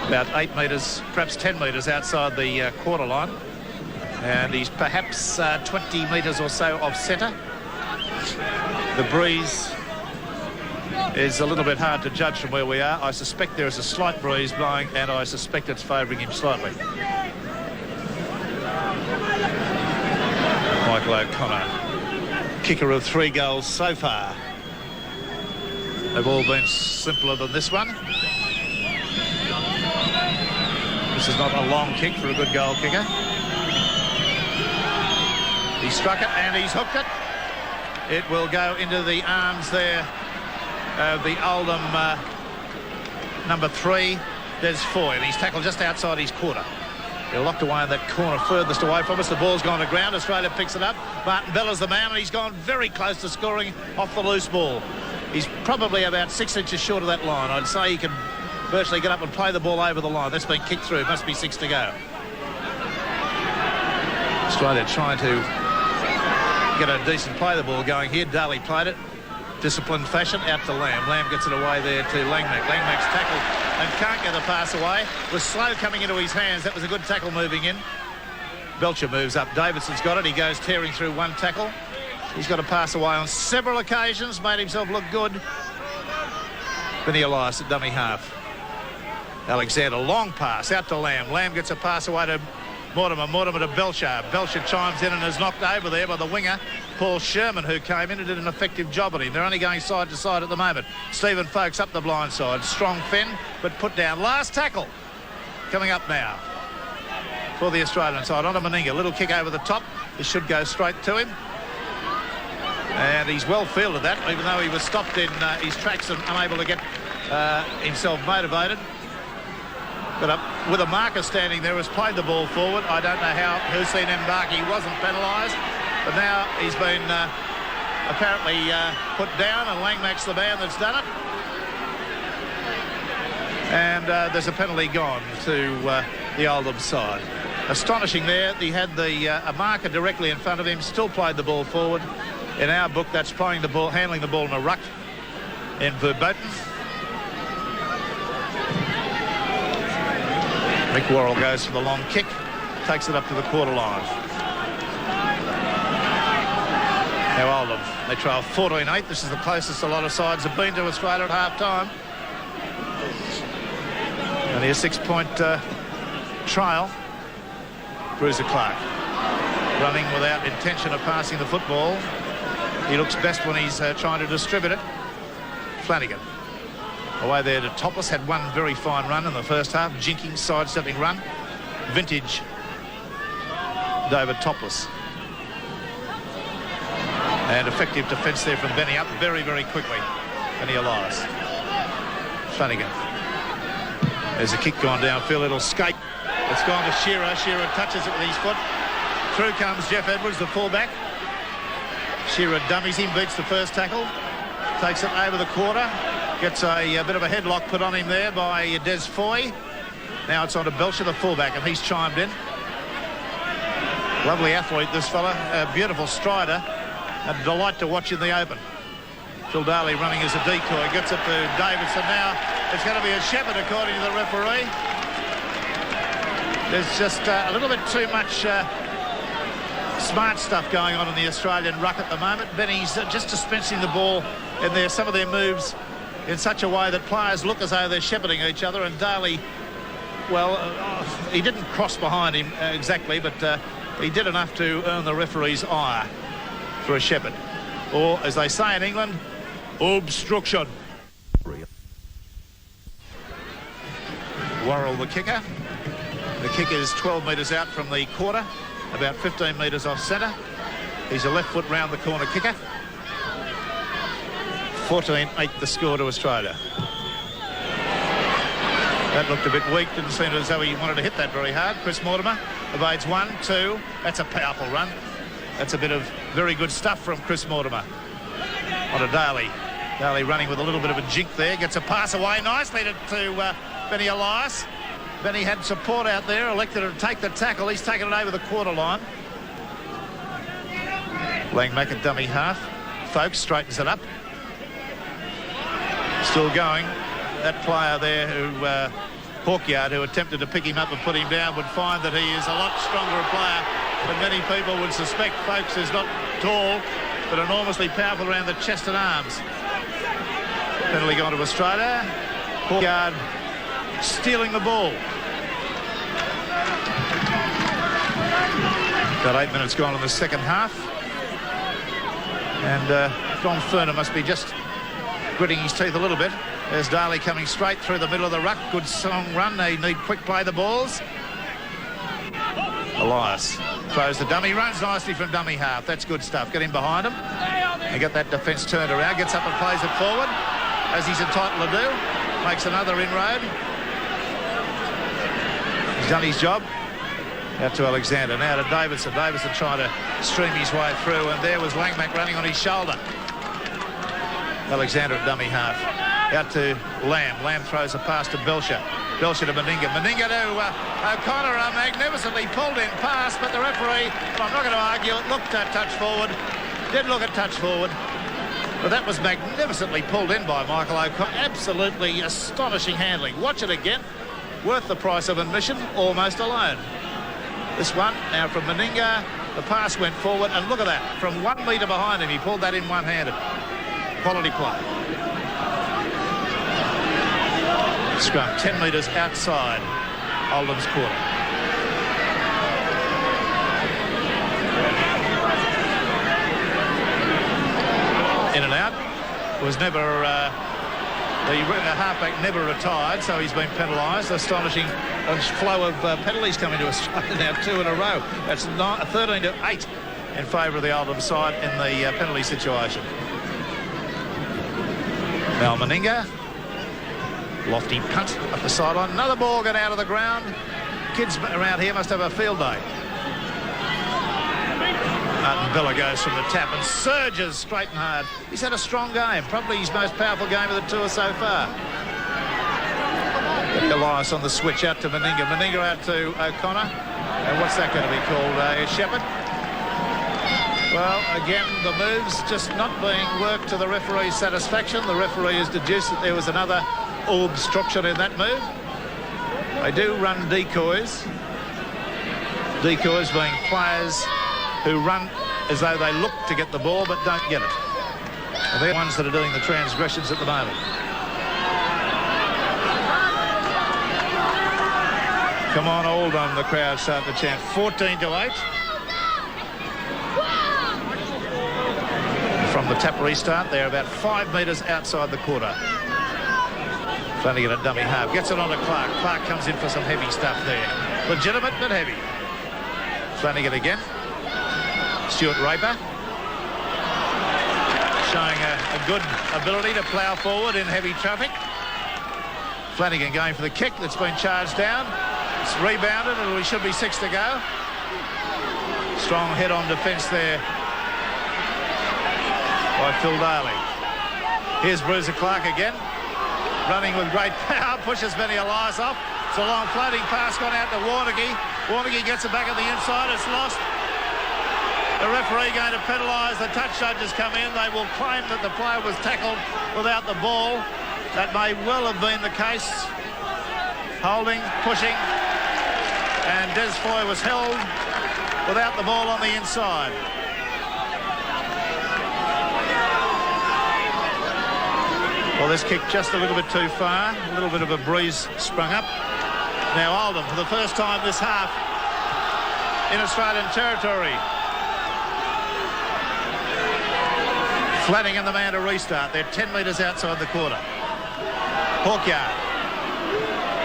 About 8 metres, perhaps 10 metres outside the quarter line. And he's perhaps 20 metres or so off centre. The breeze is a little bit hard to judge from where we are. I suspect there is a slight breeze blowing, and I suspect it's favouring him slightly. Michael O'Connor, kicker of 3 goals so far. They've all been simpler than this one. This is not a long kick for a good goal kicker. He struck it and he's hooked it. It will go into the arms there of the Oldham number 3, Des Foy, and he's tackled just outside his quarter. They're locked away in that corner furthest away from us. The ball's gone to ground. Australia picks it up. Martin Bella's the man, and he's gone very close to scoring off the loose ball. He's probably about 6 inches short of that line. I'd say he can virtually get up and play the ball over the line. That's been kicked through. Must be 6 to go. Australia trying to get a decent play the ball going here. Daly played it. Disciplined fashion out to Lamb. Lamb gets it away there to Langmack. Langmack's tackled and can't get the pass away. Was slow coming into his hands. That was a good tackle moving in. Belcher moves up. Davidson's got it. He goes tearing through one tackle. He's got a pass away on several occasions. Made himself look good. Benny Elias at dummy half. Alexander, long pass out to Lamb. Lamb gets a pass away to Mortimer. Mortimer to Belcher. Belcher chimes in and is knocked over there by the winger, Paul Sherman, who came in and did an effective job on him. They're only going side to side at the moment. Stephen Folkes up the blind side. Strong Finn, but put down. Last tackle coming up now for the Australian side. On to Meninga. Little kick over the top. This should go straight to him. And he's well fielded that, even though he was stopped in his tracks and unable to get himself motivated. But with a marker standing there, has played the ball forward. I don't know how Hussein Mbaki wasn't penalised, but now he's been apparently put down, and Langmack's the man that's done it. And there's a penalty gone to the Oldham side. Astonishing there. He had a marker directly in front of him, still played the ball forward. In our book, that's playing the ball, handling the ball in a ruck in verboten. Mick Worrell goes for the long kick, takes it up to the quarter line. Now Oldham, they trail 14-8. This is the closest a lot of sides have been to Australia at half-time. Only a 6-point trail. Bruiser Clark running without intention of passing the football. He looks best when he's trying to distribute it. Flanagan away there to Topless, had one very fine run in the first half, jinking, sidestepping run. Vintage David Topless. And effective defence there from Benny up very, very quickly. Benny Elias. Flanagan. There's a kick gone downfield, it'll skate. It's gone to Shearer. Shearer touches it with his foot. Through comes Jeff Edwards, the fullback. Shearer dummies him, beats the first tackle. Takes it over the quarter. Gets a bit of a headlock put on him there by Des Foy. Now it's on to Belcher, the fullback, and he's chimed in. Lovely athlete, this fella. A beautiful strider. A delight to watch in the open. Phil Daly running as a decoy. Gets it to Davidson now. It's going to be a Shepherd, according to the referee. There's just a little bit too much smart stuff going on in the Australian ruck at the moment. Benny's just dispensing the ball in there, some of their moves in such a way that players look as though they're shepherding each other, and Daly, well, he didn't cross behind him exactly, but he did enough to earn the referee's ire for a shepherd. Or, as they say in England, obstruction. Worrell, the kicker. The kick is 12 metres out from the quarter, about 15 metres off centre. He's a left foot round the corner kicker. 14-8 the score to Australia. That looked a bit weak, didn't seem as though he wanted to hit that very hard. Chris Mortimer evades 1, 2. That's a powerful run. That's a bit of very good stuff from Chris Mortimer. On to Daly. Daly running with a little bit of a jink there. Gets a pass away nicely to Benny Elias. Benny had support out there, elected to take the tackle. He's taken it over the quarter line. Langmack at dummy half. Folks straightens it up. Still going. That player there who, Hawkyard, who attempted to pick him up and put him down, would find that he is a lot stronger a player than many people would suspect. Folks is not tall, but enormously powerful around the chest and arms. Penalty gone to Australia. Hawkyard stealing the ball. About 8 minutes gone in the second half. And John Ferner must be just gritting his teeth a little bit. There's Daly coming straight through the middle of the ruck. Good strong run. They need quick play the balls. Elias throws the dummy. Runs nicely from dummy half. That's good stuff. Get him behind him. And get that defence turned around. Gets up and plays it forward, as he's entitled to do. Makes another inroad. He's done his job. Out to Alexander. Now to Davidson. Davidson trying to stream his way through, and there was Langmack running on his shoulder. Alexander at dummy half. Out to Lamb. Lamb throws a pass to Belcher. Belcher to Meninga. Meninga to O'Connor. A magnificently pulled in pass, but the referee, I'm not going to argue, it looked a touch forward. Did look a touch forward. But that was magnificently pulled in by Michael O'Connor. Absolutely astonishing handling. Watch it again. Worth the price of admission, almost alone. This one now from Meninga. The pass went forward, and look at that. From 1 metre behind him, he pulled that in one-handed. Quality play. Scrum 10 metres outside Oldham's quarter. In and out. Was never the halfback never retired, so he's been penalised. Astonishing flow of penalties coming to Australia now, 2 in a row. That's 13-8 in favour of the Oldham side in the penalty situation. Now Meninga. Lofty punt up the sideline. Another ball got out of the ground. Kids around here must have a field day. Martin Biller goes from the tap and surges straight and hard. He's had a strong game, probably his most powerful game of the tour so far. Elias on the switch out to Meninga. Meninga out to O'Connor. And what's that going to be called? Shepherd? Well, again, the moves just not being worked to the referee's satisfaction. The referee has deduced that there was another obstruction in that move. They do run decoys. Decoys being players who run as though they look to get the ball but don't get it. And they're the ones that are doing the transgressions at the moment. Come on, Oldham, the crowd start to chant. 14-8. From the tap restart, they're about 5 metres outside the quarter. Flanagan a dummy half. Gets it on to Clark. Clark comes in for some heavy stuff there. Legitimate but heavy. Flanagan again. Stuart Raper. Showing a good ability to plough forward in heavy traffic. Flanagan going for the kick that's been charged down. It's rebounded and we should be 6 to go. Strong head-on defence there by Phil Daly. Here's Bruiser Clark again. Running with great power, pushes Benny Elias off. It's a long floating pass gone out to Warneke. Warneke gets it back at the inside, it's lost. The referee going to penalise. The touch judges come in. They will claim that the player was tackled without the ball. That may well have been the case. Holding, pushing, and Des Foy was held without the ball on the inside. Well, this kick just a little bit too far. A little bit of a breeze sprung up. Now Oldham, for the first time this half in Australian territory. Flanagan the man to restart. They're 10 metres outside the quarter. Hawkyard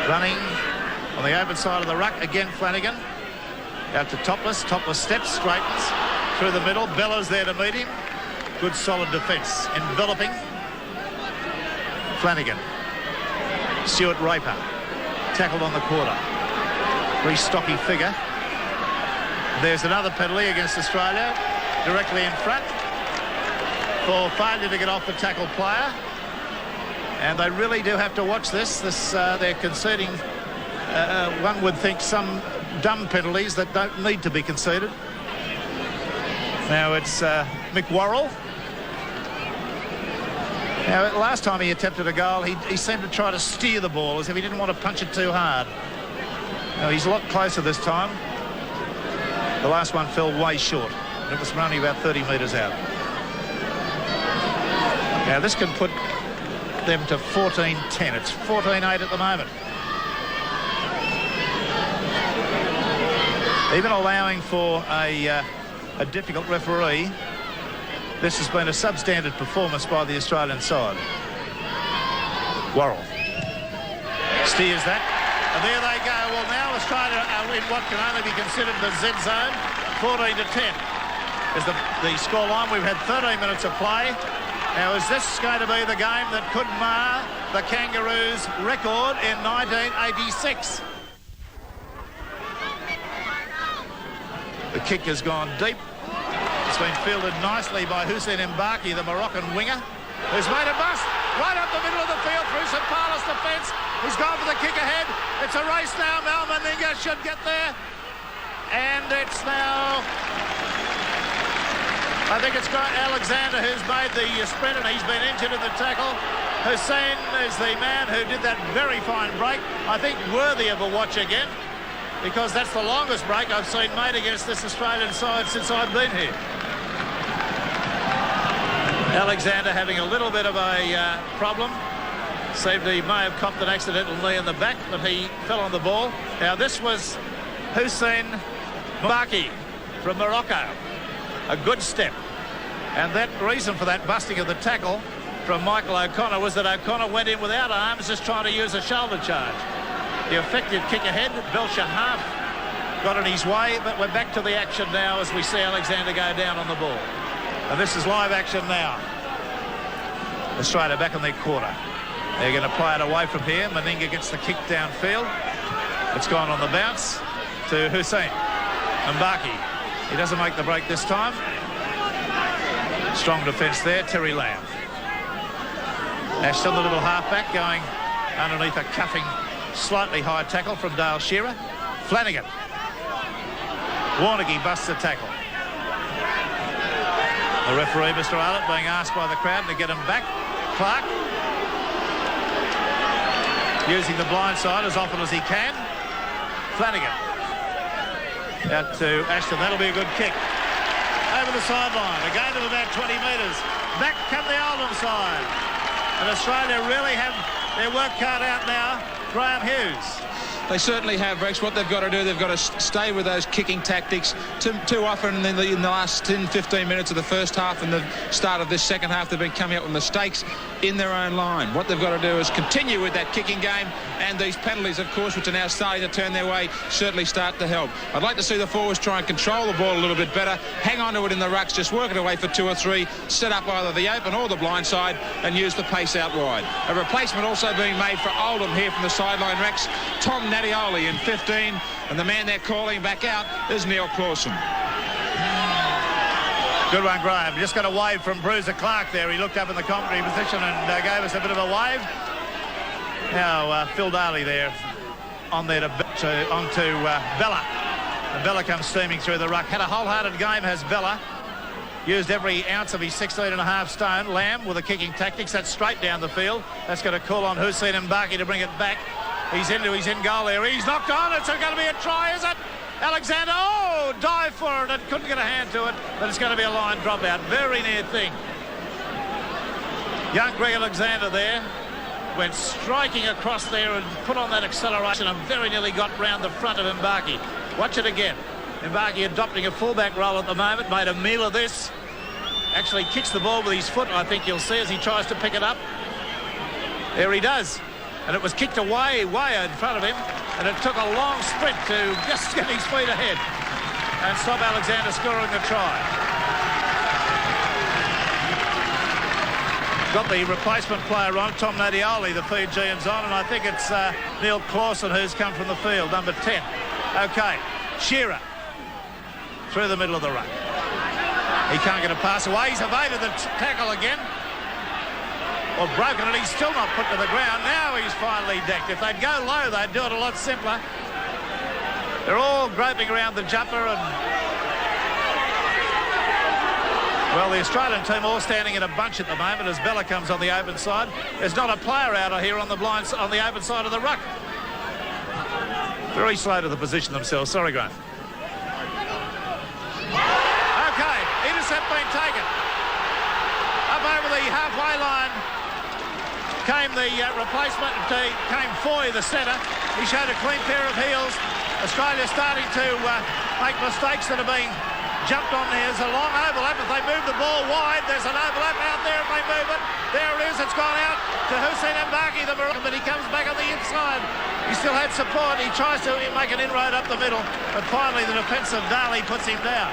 running on the open side of the ruck. Again, Flanagan out to Topless. Topless steps, straightens through the middle. Bella's there to meet him. Good solid defence. Enveloping. Flanagan. Stuart Raper. Tackled on the quarter. Very stocky figure. There's another penalty against Australia. Directly in front. For failure to get off the tackle player. And they really do have to watch this. They're conceding, one would think, some dumb penalties that don't need to be conceded. Now it's Mick Worrell. Now, last time he attempted a goal, he seemed to try to steer the ball as if he didn't want to punch it too hard. Now, he's a lot closer this time. The last one fell way short. And it was only about 30 metres out. Now, this can put them to 14-10. It's 14-8 at the moment. Even allowing for a difficult referee, this has been a substandard performance by the Australian side. Worrell steers that. And there they go. Well, now Australia are in what can only be considered the Z zone. 14-10 is the scoreline. We've had 13 minutes of play. Now, is this going to be the game that could mar the Kangaroos' record in 1986? The kick has gone deep. It's been fielded nicely by Hussein Mbaki, the Moroccan winger, who's made a bust right up the middle of the field through St. Paul's defence. He's gone for the kick ahead. It's a race now. Mal Meninga should get there. And it's now... I think it's got Alexander who's made the sprint and he's been injured in the tackle. Hussein is the man who did that very fine break. I think worthy of a watch again, because that's the longest break I've seen made against this Australian side since I've been here. Alexander having a little bit of a problem. Seemed he may have copped an accidental knee in the back, but he fell on the ball. Now this was Hussein Mbaki from Morocco. A good step. And that reason for that busting of the tackle from Michael O'Connor was that O'Connor went in without arms, just trying to use a shoulder charge. The effective kick ahead, Belcher half got in his way, but we're back to the action now as we see Alexander go down on the ball. And this is live action now. Australia back in their quarter. They're going to play it away from here. Meninga gets the kick downfield. It's gone on the bounce to Hussein. Mbaki. He doesn't make the break this time. Strong defence there. Terry Lamb. Ashton, the little halfback, going underneath a cuffing, slightly high tackle from Dale Shearer. Flanagan. Warneke busts the tackle. The referee, Mr. Eilert, being asked by the crowd to get him back. Clark. Using the blind side as often as he can. Flanagan. Out to Ashton. That'll be a good kick. Over the sideline. A gain of about 20 metres. Back come the Oldham side. And Australia really have their work cut out now. Graham Hughes. They certainly have, Rex. What they've got to do, they've got to stay with those kicking tactics. Too often in the last 10-15 minutes of the first half and the start of this second half, they've been coming up with mistakes in their own line. What they've got to do is continue with that kicking game, and these penalties, of course, which are now starting to turn their way, certainly start to help. I'd like to see the forwards try and control the ball a little bit better, hang on to it in the rucks, just work it away for 2 or 3, set up either the open or the blind side, and use the pace out wide. A replacement also being made for Oldham here from the sideline, Rex. Tom Nadioli in 15, and the man they're calling back out is Neil Clawson. Good one, Graham. Just got a wave from Bruiser Clark there. He looked up in the commentary position and gave us a bit of a wave. Now Phil Daly there on there onto Bella. And Bella comes steaming through the ruck. Had a wholehearted game, has Bella. Used every ounce of his 16.5 stone. Lamb with the kicking tactics. That's straight down the field. That's going to call on Hussein Mbaki to bring it back. He's in goal area. He's knocked on. It's going to be a try, is it? Alexander, dive for it and couldn't get a hand to it, but it's going to be a line dropout. Very near thing. Young Greg Alexander there went striking across there and put on that acceleration and very nearly got round the front of Mbaki. Watch it again. Mbaki adopting a fullback role at the moment, made a meal of this. Actually kicks the ball with his foot, I think you'll see as he tries to pick it up. There he does. And it was kicked away in front of him, and it took a long sprint to just get his feet ahead and stop Alexander scoring the try. Got the replacement player on, Tom Nadioli, the Fijian's on, and I think it's Neil Clawson who's come from the field, number 10. Okay, Shearer through the middle of the ruck. He can't get a pass away. He's evaded the tackle again. Or broken it, he's still not put to the ground. Now he's finally decked. If they'd go low, they'd do it a lot simpler. They're all groping around the jumper, and well, the Australian team all standing in a bunch at the moment as Bella comes on the open side. There's not a player out here on the open side of the ruck. Very slow to the position themselves. Sorry, Grant. Okay, intercept being taken. Up over the halfway line came the replacement, came Foy, the centre. He showed a clean pair of heels. Australia starting to make mistakes that are being jumped on. There's a long overlap. If they move the ball wide, there's an overlap out there if they move it. There it is. It's gone out to Hussein Mbaki, the Maroon, but he comes back on the inside. He still had support. He tries to make an inroad up the middle, but finally the defensive Daly puts him down.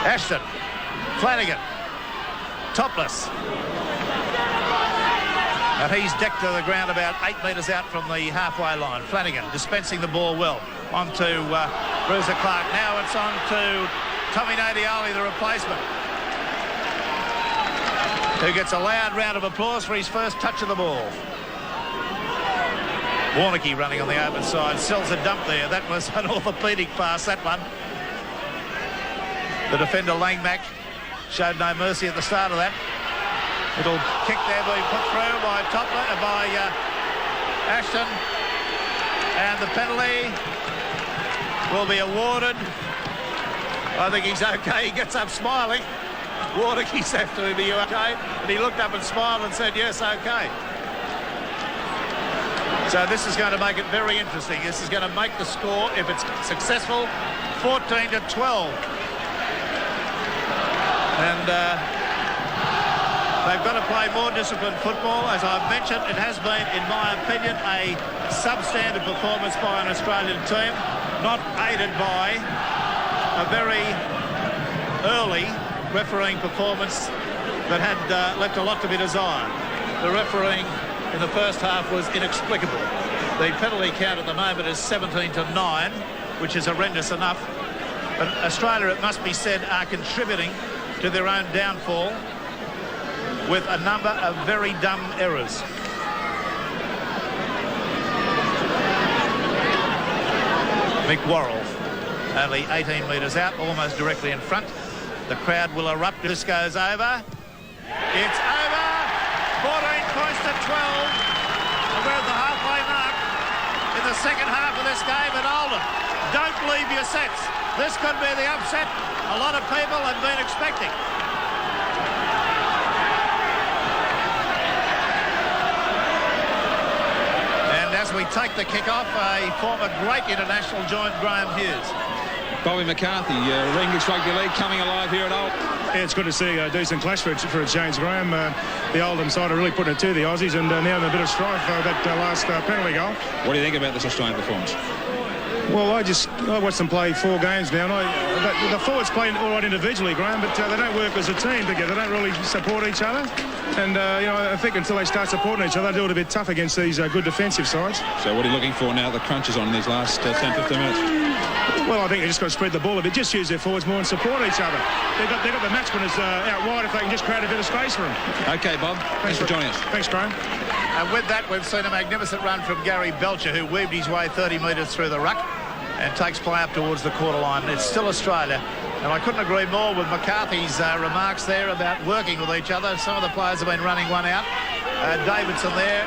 Ashton, Flanagan, topless. And he's decked to the ground about 8 metres out from the halfway line. Flanagan dispensing the ball well onto Bruiser Clark. Now it's on to Tommy Nadioli, the replacement, who gets a loud round of applause for his first touch of the ball. Warneke running on the open side. Sells a dump there. That was an orthopaedic pass, that one. The defender Langmack showed no mercy at the start of that. Little kick there being put through by Ashton. And the penalty will be awarded. I think he's okay. He gets up smiling. Warneke's after him, are you okay? And he looked up and smiled and said, yes, okay. So this is going to make it very interesting. This is going to make the score, if it's successful, 14-12. And they've got to play more disciplined football. As I've mentioned, it has been, in my opinion, a substandard performance by an Australian team, not aided by a very early refereeing performance but had left a lot to be desired. The refereeing in the first half was inexplicable. The penalty count at the moment is 17-9, which is horrendous enough. But Australia, it must be said, are contributing to their own downfall with a number of very dumb errors. Mick Worrell, only 18 metres out, almost directly in front. The crowd will erupt if this goes over. It's over. 14 points to 12. We're at the halfway mark in the second half of this game at Oldham. Don't leave your sets. This could be the upset a lot of people have been expecting. And as we take the kick-off, a former great international joined Graham Hughes. Bobby McCarthy, English Rugby League coming alive here at Oldham. Yeah, it's good to see a decent clash for a change, Graham. The Oldham side are really putting it to the Aussies, and now in a bit of strife that last penalty goal. What do you think about this Australian performance? Well, I watched them play 4 games now, and the forwards play all right individually, Graham, but they don't work as a team together. They don't really support each other. And, I think until they start supporting each other, they'll do it a bit tough against these good defensive sides. So what are you looking for now the crunch is on in these last 10-15 minutes? Well, I think they just got to spread the ball a bit, just use their forwards more and support each other. They've got the match winners out wide if they can just create a bit of space for them. OK, Bob. Thanks for joining us. Thanks, Graham. And with that, we've seen a magnificent run from Gary Belcher, who weaved his way 30 metres through the ruck and takes play up towards the quarter line. It's still Australia. And I couldn't agree more with McCarthy's remarks there about working with each other. Some of the players have been running one out. Davidson there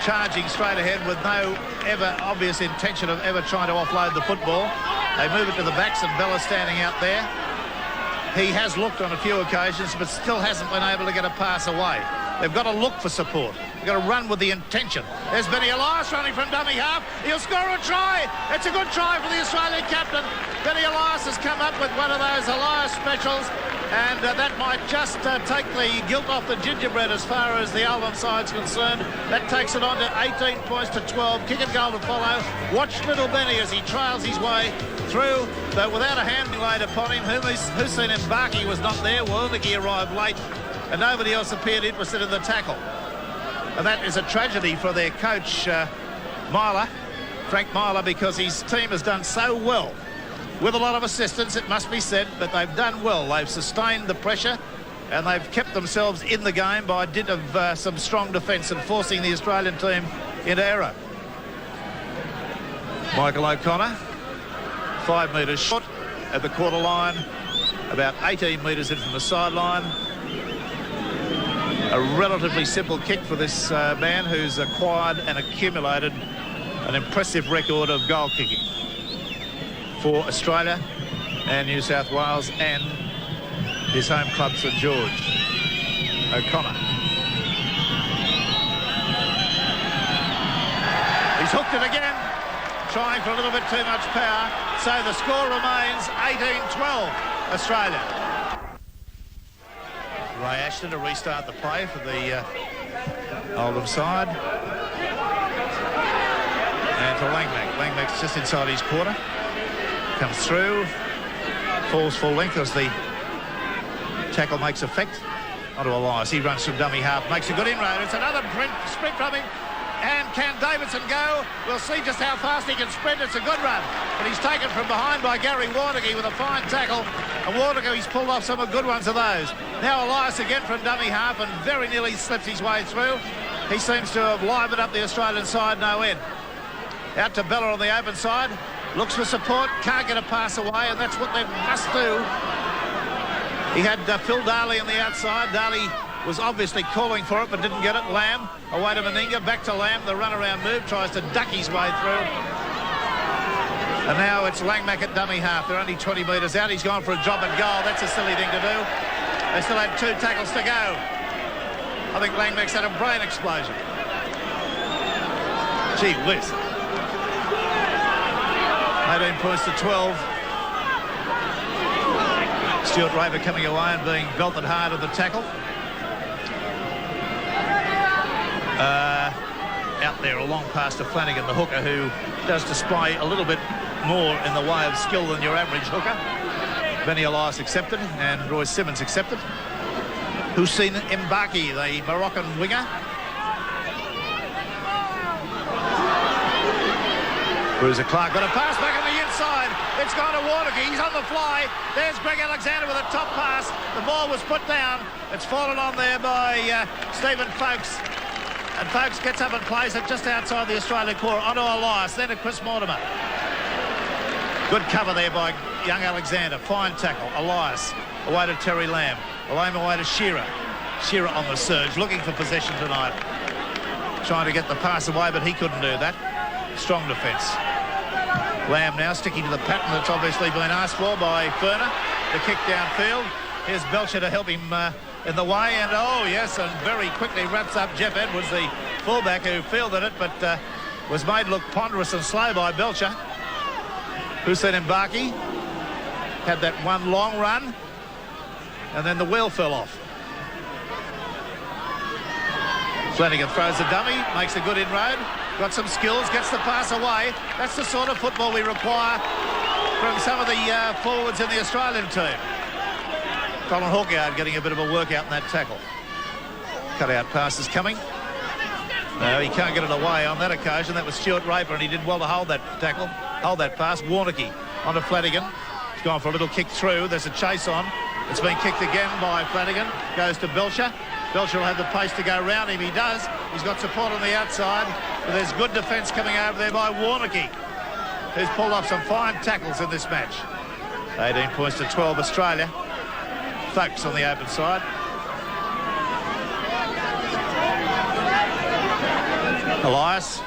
charging straight ahead with no ever obvious intention of ever trying to offload the football. They move it to the backs and Bella standing out there. He has looked on a few occasions but still hasn't been able to get a pass away. They've got to look for support. They've got to run with the intention. There's Benny Elias running from dummy half. He'll score a try. It's a good try for the Australian captain. Benny Elias has come up with one of those Elias specials, and that might just take the guilt off the gingerbread as far as the Oldham side's concerned. That takes it on to 18 points to 12. Kick and goal to follow. Watch little Benny as he trails his way through, though without a hand laid upon him. Who's seen him? Barkey was not there. Wernicke arrived late, and nobody else appeared interested in the tackle. And that is a tragedy for their coach, Frank Myler, because his team has done so well. With a lot of assistance, it must be said, but they've done well. They've sustained the pressure and they've kept themselves in the game by dint of some strong defence and forcing the Australian team into error. Michael O'Connor, 5 metres short at the quarter line, about 18 metres in from the sideline. A relatively simple kick for this man who's acquired and accumulated an impressive record of goal kicking for Australia and New South Wales and his home club St George. O'Connor. He's hooked it again, trying for a little bit too much power. So the score remains 18-12 Australia. Ray Ashton to restart the play for the Oldham side. And for Langmack. Langmack's just inside his quarter. Comes through. Falls full length as the tackle makes effect. Onto Elias. He runs from dummy half. Makes a good inroad. It's another sprint from him. And can Davidson go? We'll see just how fast he can sprint. It's a good run. But he's taken from behind by Gary Wernicke with a fine tackle. And Wernicke, he's pulled off some good ones of those. Now Elias again from dummy half and very nearly slips his way through. He seems to have livened up the Australian side no end. Out to Bella on the open side. Looks for support. Can't get a pass away, and that's what they must do. He had Phil Daly on the outside. Daly was obviously calling for it, but didn't get it. Lamb away to Meninga, back to Lamb. The runaround move, tries to duck his way through. And now it's Langmack at dummy half. They're only 20 metres out. He's gone for a job at goal. That's a silly thing to do. They still had 2 tackles to go. I think Langmack's had a brain explosion. Gee whiz. 18 points to 12. Stuart Raver coming away and being belted hard at the tackle. Out there a long pass to Flanagan, the hooker, who does display a little bit more in the way of skill than your average hooker. Benny Elias accepted and Roy Simmons accepted. Hussein Mbaki, the Moroccan winger. Bruiser Clark got a pass back on the inside. It's gone to Warnocky. He's on the fly. There's Greg Alexander with a top pass. The ball was put down. It's fallen on there by Stephen Folkes. And Folkes gets up and plays it just outside the Australian core onto Elias, then to Chris Mortimer. Good cover there by young Alexander. Fine tackle. Elias away to Terry Lamb. Lamb away to Shearer. Shearer on the surge, looking for possession tonight. Trying to get the pass away, but he couldn't do that. Strong defence. Lamb now sticking to the pattern that's obviously been asked for by Furner. The kick downfield. Here's Belcher to help him in the way. And, oh, yes, and very quickly wraps up Jeff Edwards, the fullback who fielded it, but was made look ponderous and slow by Belcher. Hussein Mbaki had that one long run, and then the wheel fell off. Flanagan throws a dummy, makes a good inroad. Got some skills, gets the pass away. That's the sort of football we require from some of the forwards in the Australian team. Colin Hawkyard getting a bit of a workout in that tackle. Cut-out passes coming. No, he can't get it away on that occasion. That was Stuart Raper, and he did well to hold that tackle, hold that pass. Warnocky onto Flanagan. He's gone for a little kick through. There's a chase on. It's been kicked again by Flanagan. Goes to Belcher. Belcher will have the pace to go round him. He does. He's got support on the outside. But there's good defence coming over there by Warnocky, who's pulled off some fine tackles in this match. 18 points to 12 Australia. Folkes on the open side. Elias.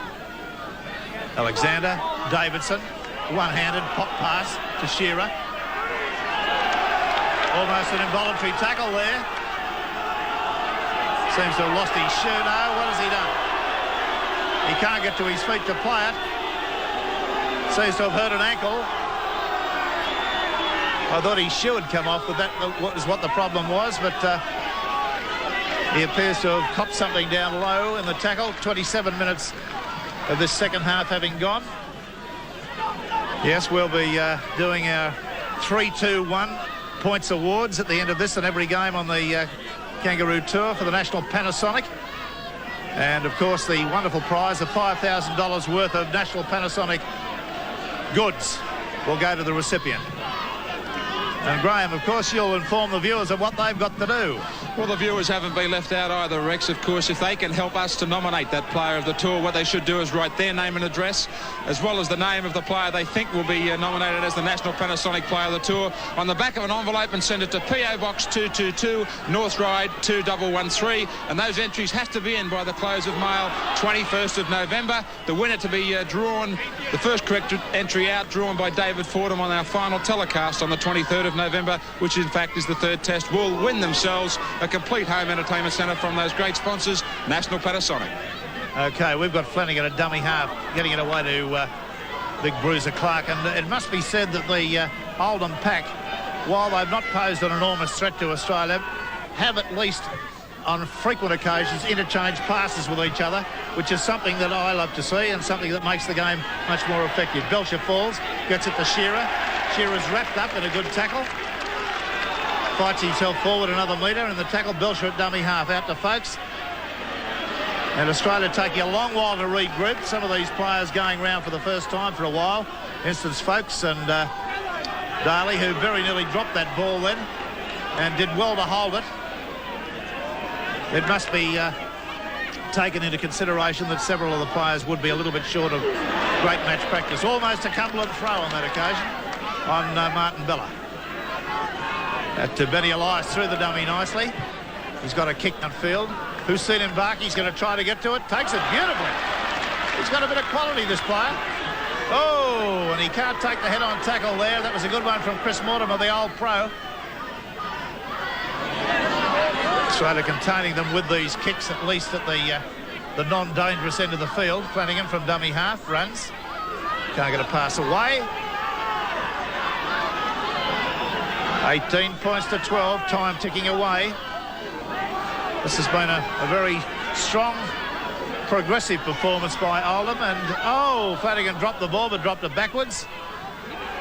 Alexander. Davidson. One-handed pop pass to Shearer. Almost an involuntary tackle there. Seems to have lost his shoe. No, what has he done? He can't get to his feet to play it. Seems to have hurt an ankle. I thought his shoe had come off, but that was what the problem was. But he appears to have copped something down low in the tackle. 27 minutes of this second half having gone. Yes, we'll be doing our 3-2-1 points awards at the end of this and every game on the Kangaroo Tour for the National Panasonic. And of course the wonderful prize of $5,000 worth of National Panasonic goods will go to the recipient. And Graham, of course, you'll inform the viewers of what they've got to do. Well, the viewers haven't been left out either, Rex. Of course, if they can help us to nominate that player of the tour, what they should do is write their name and address, as well as the name of the player they think will be nominated as the National Panasonic Player of the Tour, on the back of an envelope and send it to P.O. Box 222, North Ryde 2113. And those entries have to be in by the close of mail, 21st of November. The winner to be drawn, the first correct entry out, drawn by David Fordham on our final telecast on the 23rd of November, which in fact is the third test, will win themselves a complete home entertainment centre from those great sponsors, National Panasonic. Okay, we've got Flanagan a dummy half, getting it away to big Bruiser Clark. And it must be said that the Oldham pack, while they've not posed an enormous threat to Australia, have at least on frequent occasions interchanged passes with each other, which is something that I love to see and something that makes the game much more effective. Belcher falls, gets it to Shearer. Shearer's wrapped up in a good tackle. Fights himself forward another metre, and the tackle. Belcher at dummy half out to Folkes. And Australia taking a long while to regroup. Some of these players going round for the first time for a while. For instance, Folkes and Daly, who very nearly dropped that ball then and did well to hold it. It must be taken into consideration that several of the players would be a little bit short of great match practice. Almost a Cumberland throw on that occasion on Martin Bella. To Benny Elias through the dummy nicely. He's got a kick downfield. Hussein Mbaki's going to try to get to it. Takes it beautifully. He's got a bit of quality, this player. Oh, and he can't take the head-on tackle there. That was a good one from Chris Mortimer, the old pro. Australia containing them with these kicks, at least at the non-dangerous end of the field. Flanagan from dummy half runs. Can't get a pass away. 18 points to 12, time ticking away. This has been a very strong, progressive performance by Oldham. And, oh, Flanagan dropped the ball, but dropped it backwards.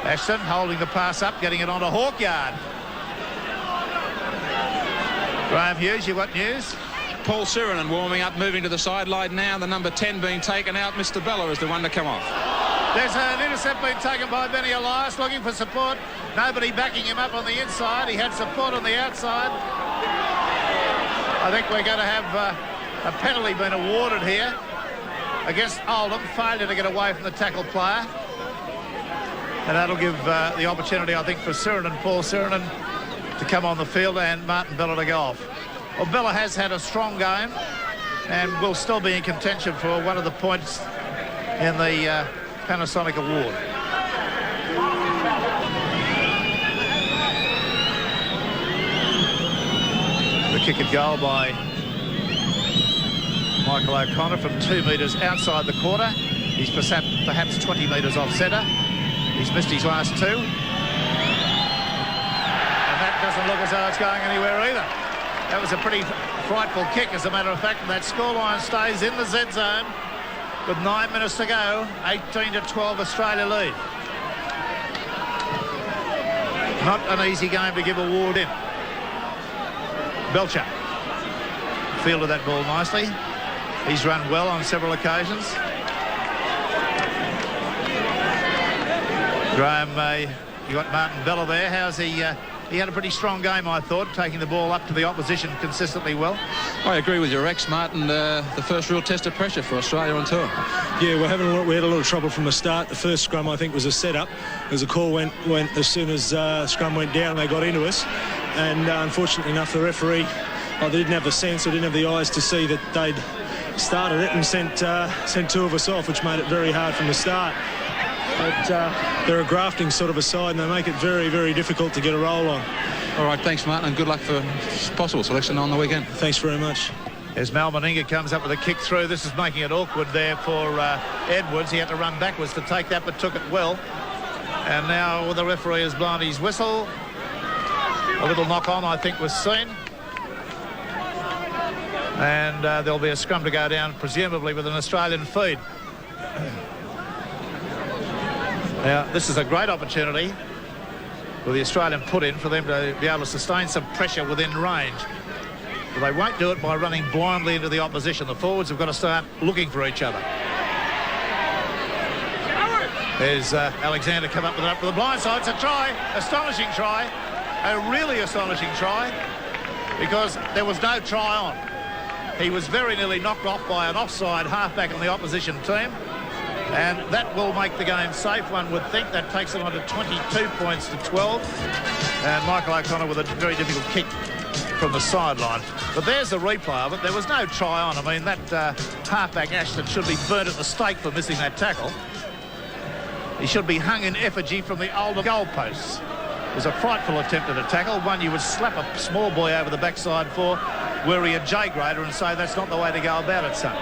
Ashton holding the pass up, getting it onto Hawkyard. Graham Hughes, you got news? Paul Sirenen warming up, moving to the sideline now. The number 10 being taken out. Mr. Bella is the one to come off. There's an intercept being taken by Benny Elias, looking for support. Nobody backing him up on the inside. He had support on the outside. I think we're going to have a penalty being awarded here against Oldham. Failure to get away from the tackle player. And that'll give the opportunity, I think, for Paul Sirenen to come on the field and Martin Bella to go off. Well, Bella has had a strong game and will still be in contention for one of the points in the Panasonic Award. The kick and goal by Michael O'Connor from 2 metres outside the quarter. He's perhaps 20 metres off centre. He's missed his last 2. And that doesn't look as though it's going anywhere either. That was a pretty frightful kick, as a matter of fact, and that scoreline stays in the Z zone with 9 minutes to go. 18-12 Australia lead. Not an easy game to give a award in. Belcher fielded that ball nicely. He's run well on several occasions. Graham, you got Martin Bella there. How's he? He had a pretty strong game, I thought, taking the ball up to the opposition consistently well. I agree with your Rex, Martin. The first real test of pressure for Australia on tour. Yeah, we had a lot of trouble from the start. The first scrum, I think, was a setup, as the call went as soon as scrum went down. They got into us, and unfortunately enough, the referee, they didn't have the sense, or didn't have the eyes to see that they'd started it and sent 2 of us off, which made it very hard from the start. But they're a grafting sort of a side, and they make it very, very difficult to get a roll on. All right, thanks, Martin, and good luck for possible selection on the weekend. Thanks very much. As Mal Meninga comes up with a kick through, this is making it awkward there for Edwards. He had to run backwards to take that, but took it well. And now the referee has blown his whistle. A little knock-on, I think, was seen. And there'll be a scrum to go down, presumably with an Australian feed. Now, this is a great opportunity with the Australian put in for them to be able to sustain some pressure within range. But they won't do it by running blindly into the opposition. The forwards have got to start looking for each other. There's Alexander come up with the blind side. It's a try, astonishing try, a really astonishing try, because there was no try on. He was very nearly knocked off by an offside halfback on the opposition team. And that will make the game safe, one would think. That takes it on to 22 points to 12. And Michael O'Connor with a very difficult kick from the sideline. But there's the replay of it. There was no try on. I mean, that halfback Ashton should be burnt at the stake for missing that tackle. He should be hung in effigy from the Oldham goalposts. It was a frightful attempt at a tackle, one you would slap a small boy over the backside for, were he a J-grader, and say that's not the way to go about it, son.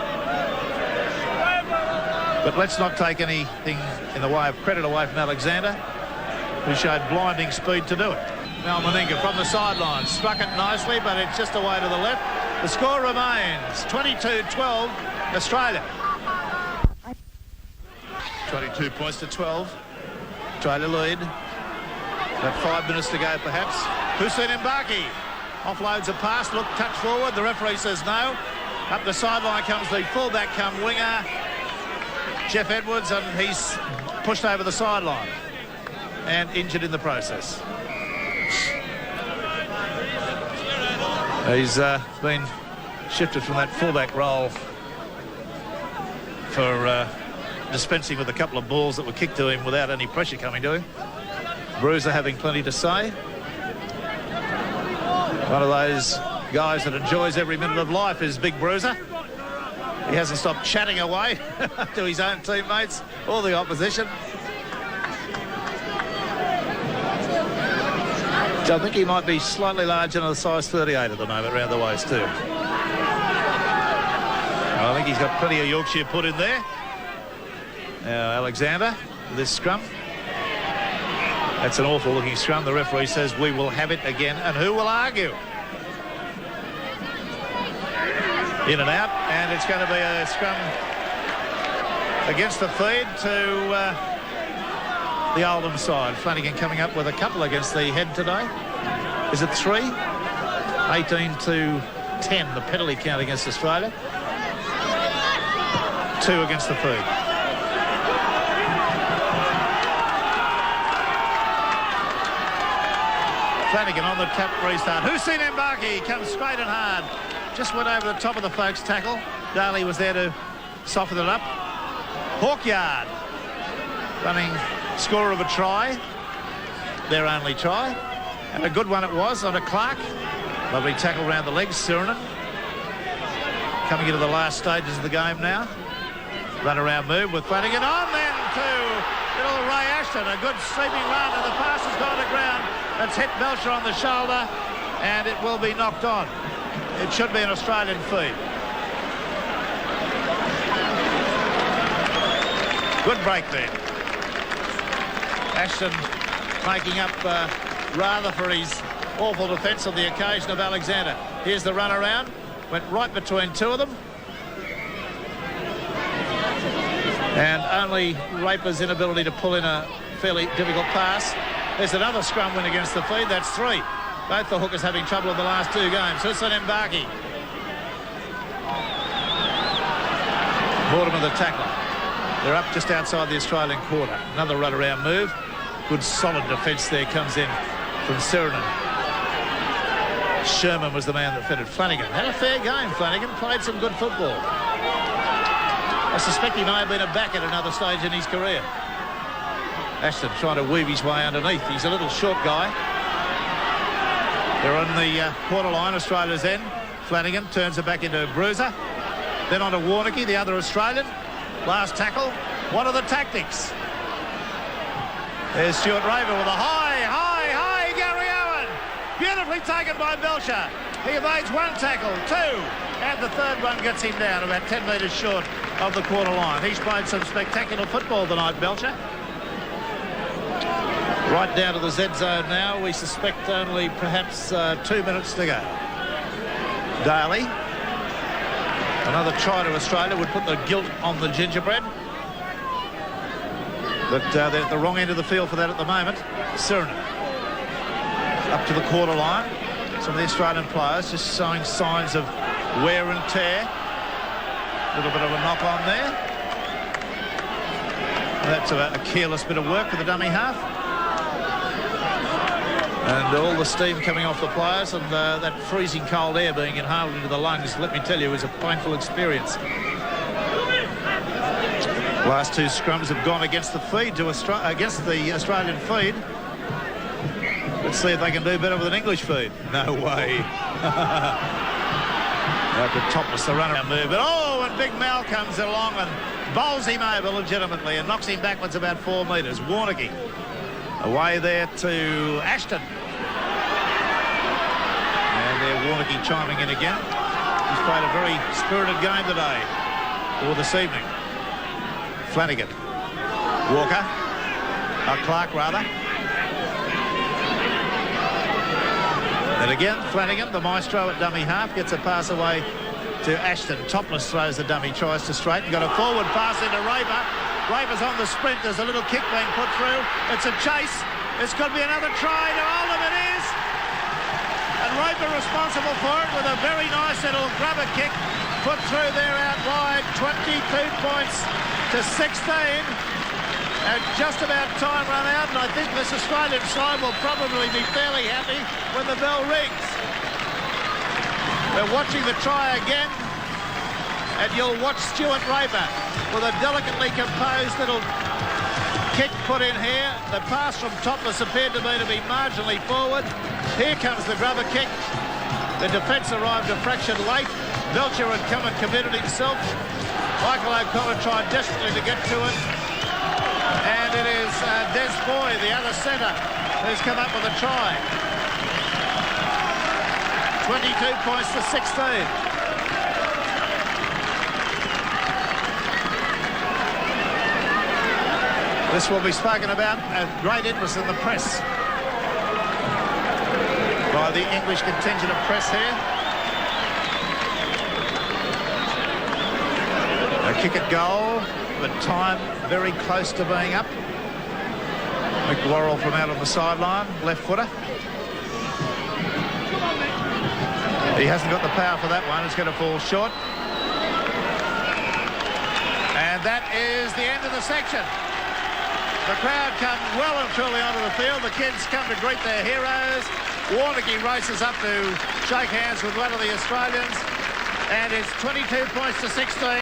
But let's not take anything in the way of credit away from Alexander, who showed blinding speed to do it. Now Meninga from the sidelines, struck it nicely, but it's just away to the left. The score remains 22-12, Australia. 22 points to 12. Australia lead. About 5 minutes to go, perhaps. Hussein Mbaki offloads a pass, look, touch forward. The referee says no. Up the sideline comes the fullback come winger, Jeff Edwards, and he's pushed over the sideline and injured in the process. He's been shifted from that fullback role for dispensing with a couple of balls that were kicked to him without any pressure coming to him. Bruiser having plenty to say. One of those guys that enjoys every minute of life is Big Bruiser. He hasn't stopped chatting away to his own teammates or the opposition. I think he might be slightly larger than a size 38 at the moment, around the waist too. I think he's got plenty of Yorkshire put in there. Now Alexander, this scrum. That's an awful looking scrum. The referee says we will have it again, and who will argue? In and out, and it's going to be a scrum against the feed to the Oldham side. Flanagan coming up with a couple against the head today. Is it 3? 18-10, the penalty count against Australia. 2 against the feed. Flanagan on the tap restart. Hussein Mbaki comes straight and hard. Just went over the top of the folks' tackle. Daly was there to soften it up. Hawkyard running scorer of a try. Their only try. And a good one it was on a Clark. Lovely tackle round the legs. Sirenen coming into the last stages of the game now. Run around move with Flanagan on then to little Ray Ashton. A good sweeping run and the pass has gone to ground. It's hit Belcher on the shoulder and it will be knocked on. It should be an Australian feed. Good break there. Ashton making up rather for his awful defence on the occasion of Alexander. Here's the run around. Went right between two of them. And only Raper's inability to pull in a fairly difficult pass. There's another scrum win against the feed. That's 3. Both the hookers having trouble in the last 2 games. Hussein Mbaki. Bottom of the tackle. They're up just outside the Australian quarter. Another run around move. Good solid defence there comes in from Sirenen. Sherman was the man that fitted. Flanagan had a fair game. Flanagan played some good football. I suspect he may have been a back at another stage in his career. Ashton trying to weave his way underneath. He's a little short guy. They're on the quarter line, Australia's end. Flanagan turns it back into Bruiser. Then on to Warnocky, the other Australian. Last tackle. What are the tactics? There's Stuart Raver with a high Gary Owen. Beautifully taken by Belcher. He evades 1 tackle, 2, and the 3rd one gets him down about 10 metres short of the quarter line. He's played some spectacular football tonight, Belcher. Right down to the Z zone now. We suspect only perhaps 2 minutes to go. Daly. Another try to Australia would put the guilt on the gingerbread. But they're at the wrong end of the field for that at the moment. Sirenen. Up to the quarter line. Some of the Australian players just showing signs of wear and tear. A little bit of a knock on there. That's a careless bit of work for the dummy half. And all the steam coming off the players and that freezing cold air being inhaled into the lungs, let me tell you, is a painful experience. Last 2 scrums have gone against the feed against the Australian feed. Let's see if they can do better with an English feed. No way. At the topless, the runner move. But and Big Mal comes along and bowls him over legitimately and knocks him backwards about 4 metres. Warnocky away there to Ashton. And there Warnocky chiming in again. He's played a very spirited game today, or this evening. Flanagan. Walker. Clark, rather. And again, Flanagan, the maestro at dummy half, gets a pass away to Ashton. Topless throws the dummy, tries to straighten. Got a forward pass into Raper. Raper's on the sprint. There's a little kick being put through. It's a chase. This could be another try to Oldham. It is. And Raper responsible for it with a very nice little grubber kick put through there out wide. 22 points to 16. And just about time run out, and I think this Australian side will probably be fairly happy when the bell rings. We're watching the try again, and you'll watch Stuart Raper with a delicately composed little kick put in here. The pass from Topless appeared to me to be marginally forward. Here comes the grubber kick. The defence arrived a fraction late. Belcher had come and committed himself. Michael O'Connor tried desperately to get to it. And it is Des Boy, the other centre, who's come up with a try. 22 points to 16. This will be spoken about at great interest in the press by the English contingent of press here. A kick at goal, but time very close to being up. McWarrell from out on the sideline, left footer. He hasn't got the power for that one. It's going to fall short. And that is the end of the section. The crowd come well and truly onto the field. The kids come to greet their heroes. Warnocky races up to shake hands with one of the Australians. And it's 22 points to 16.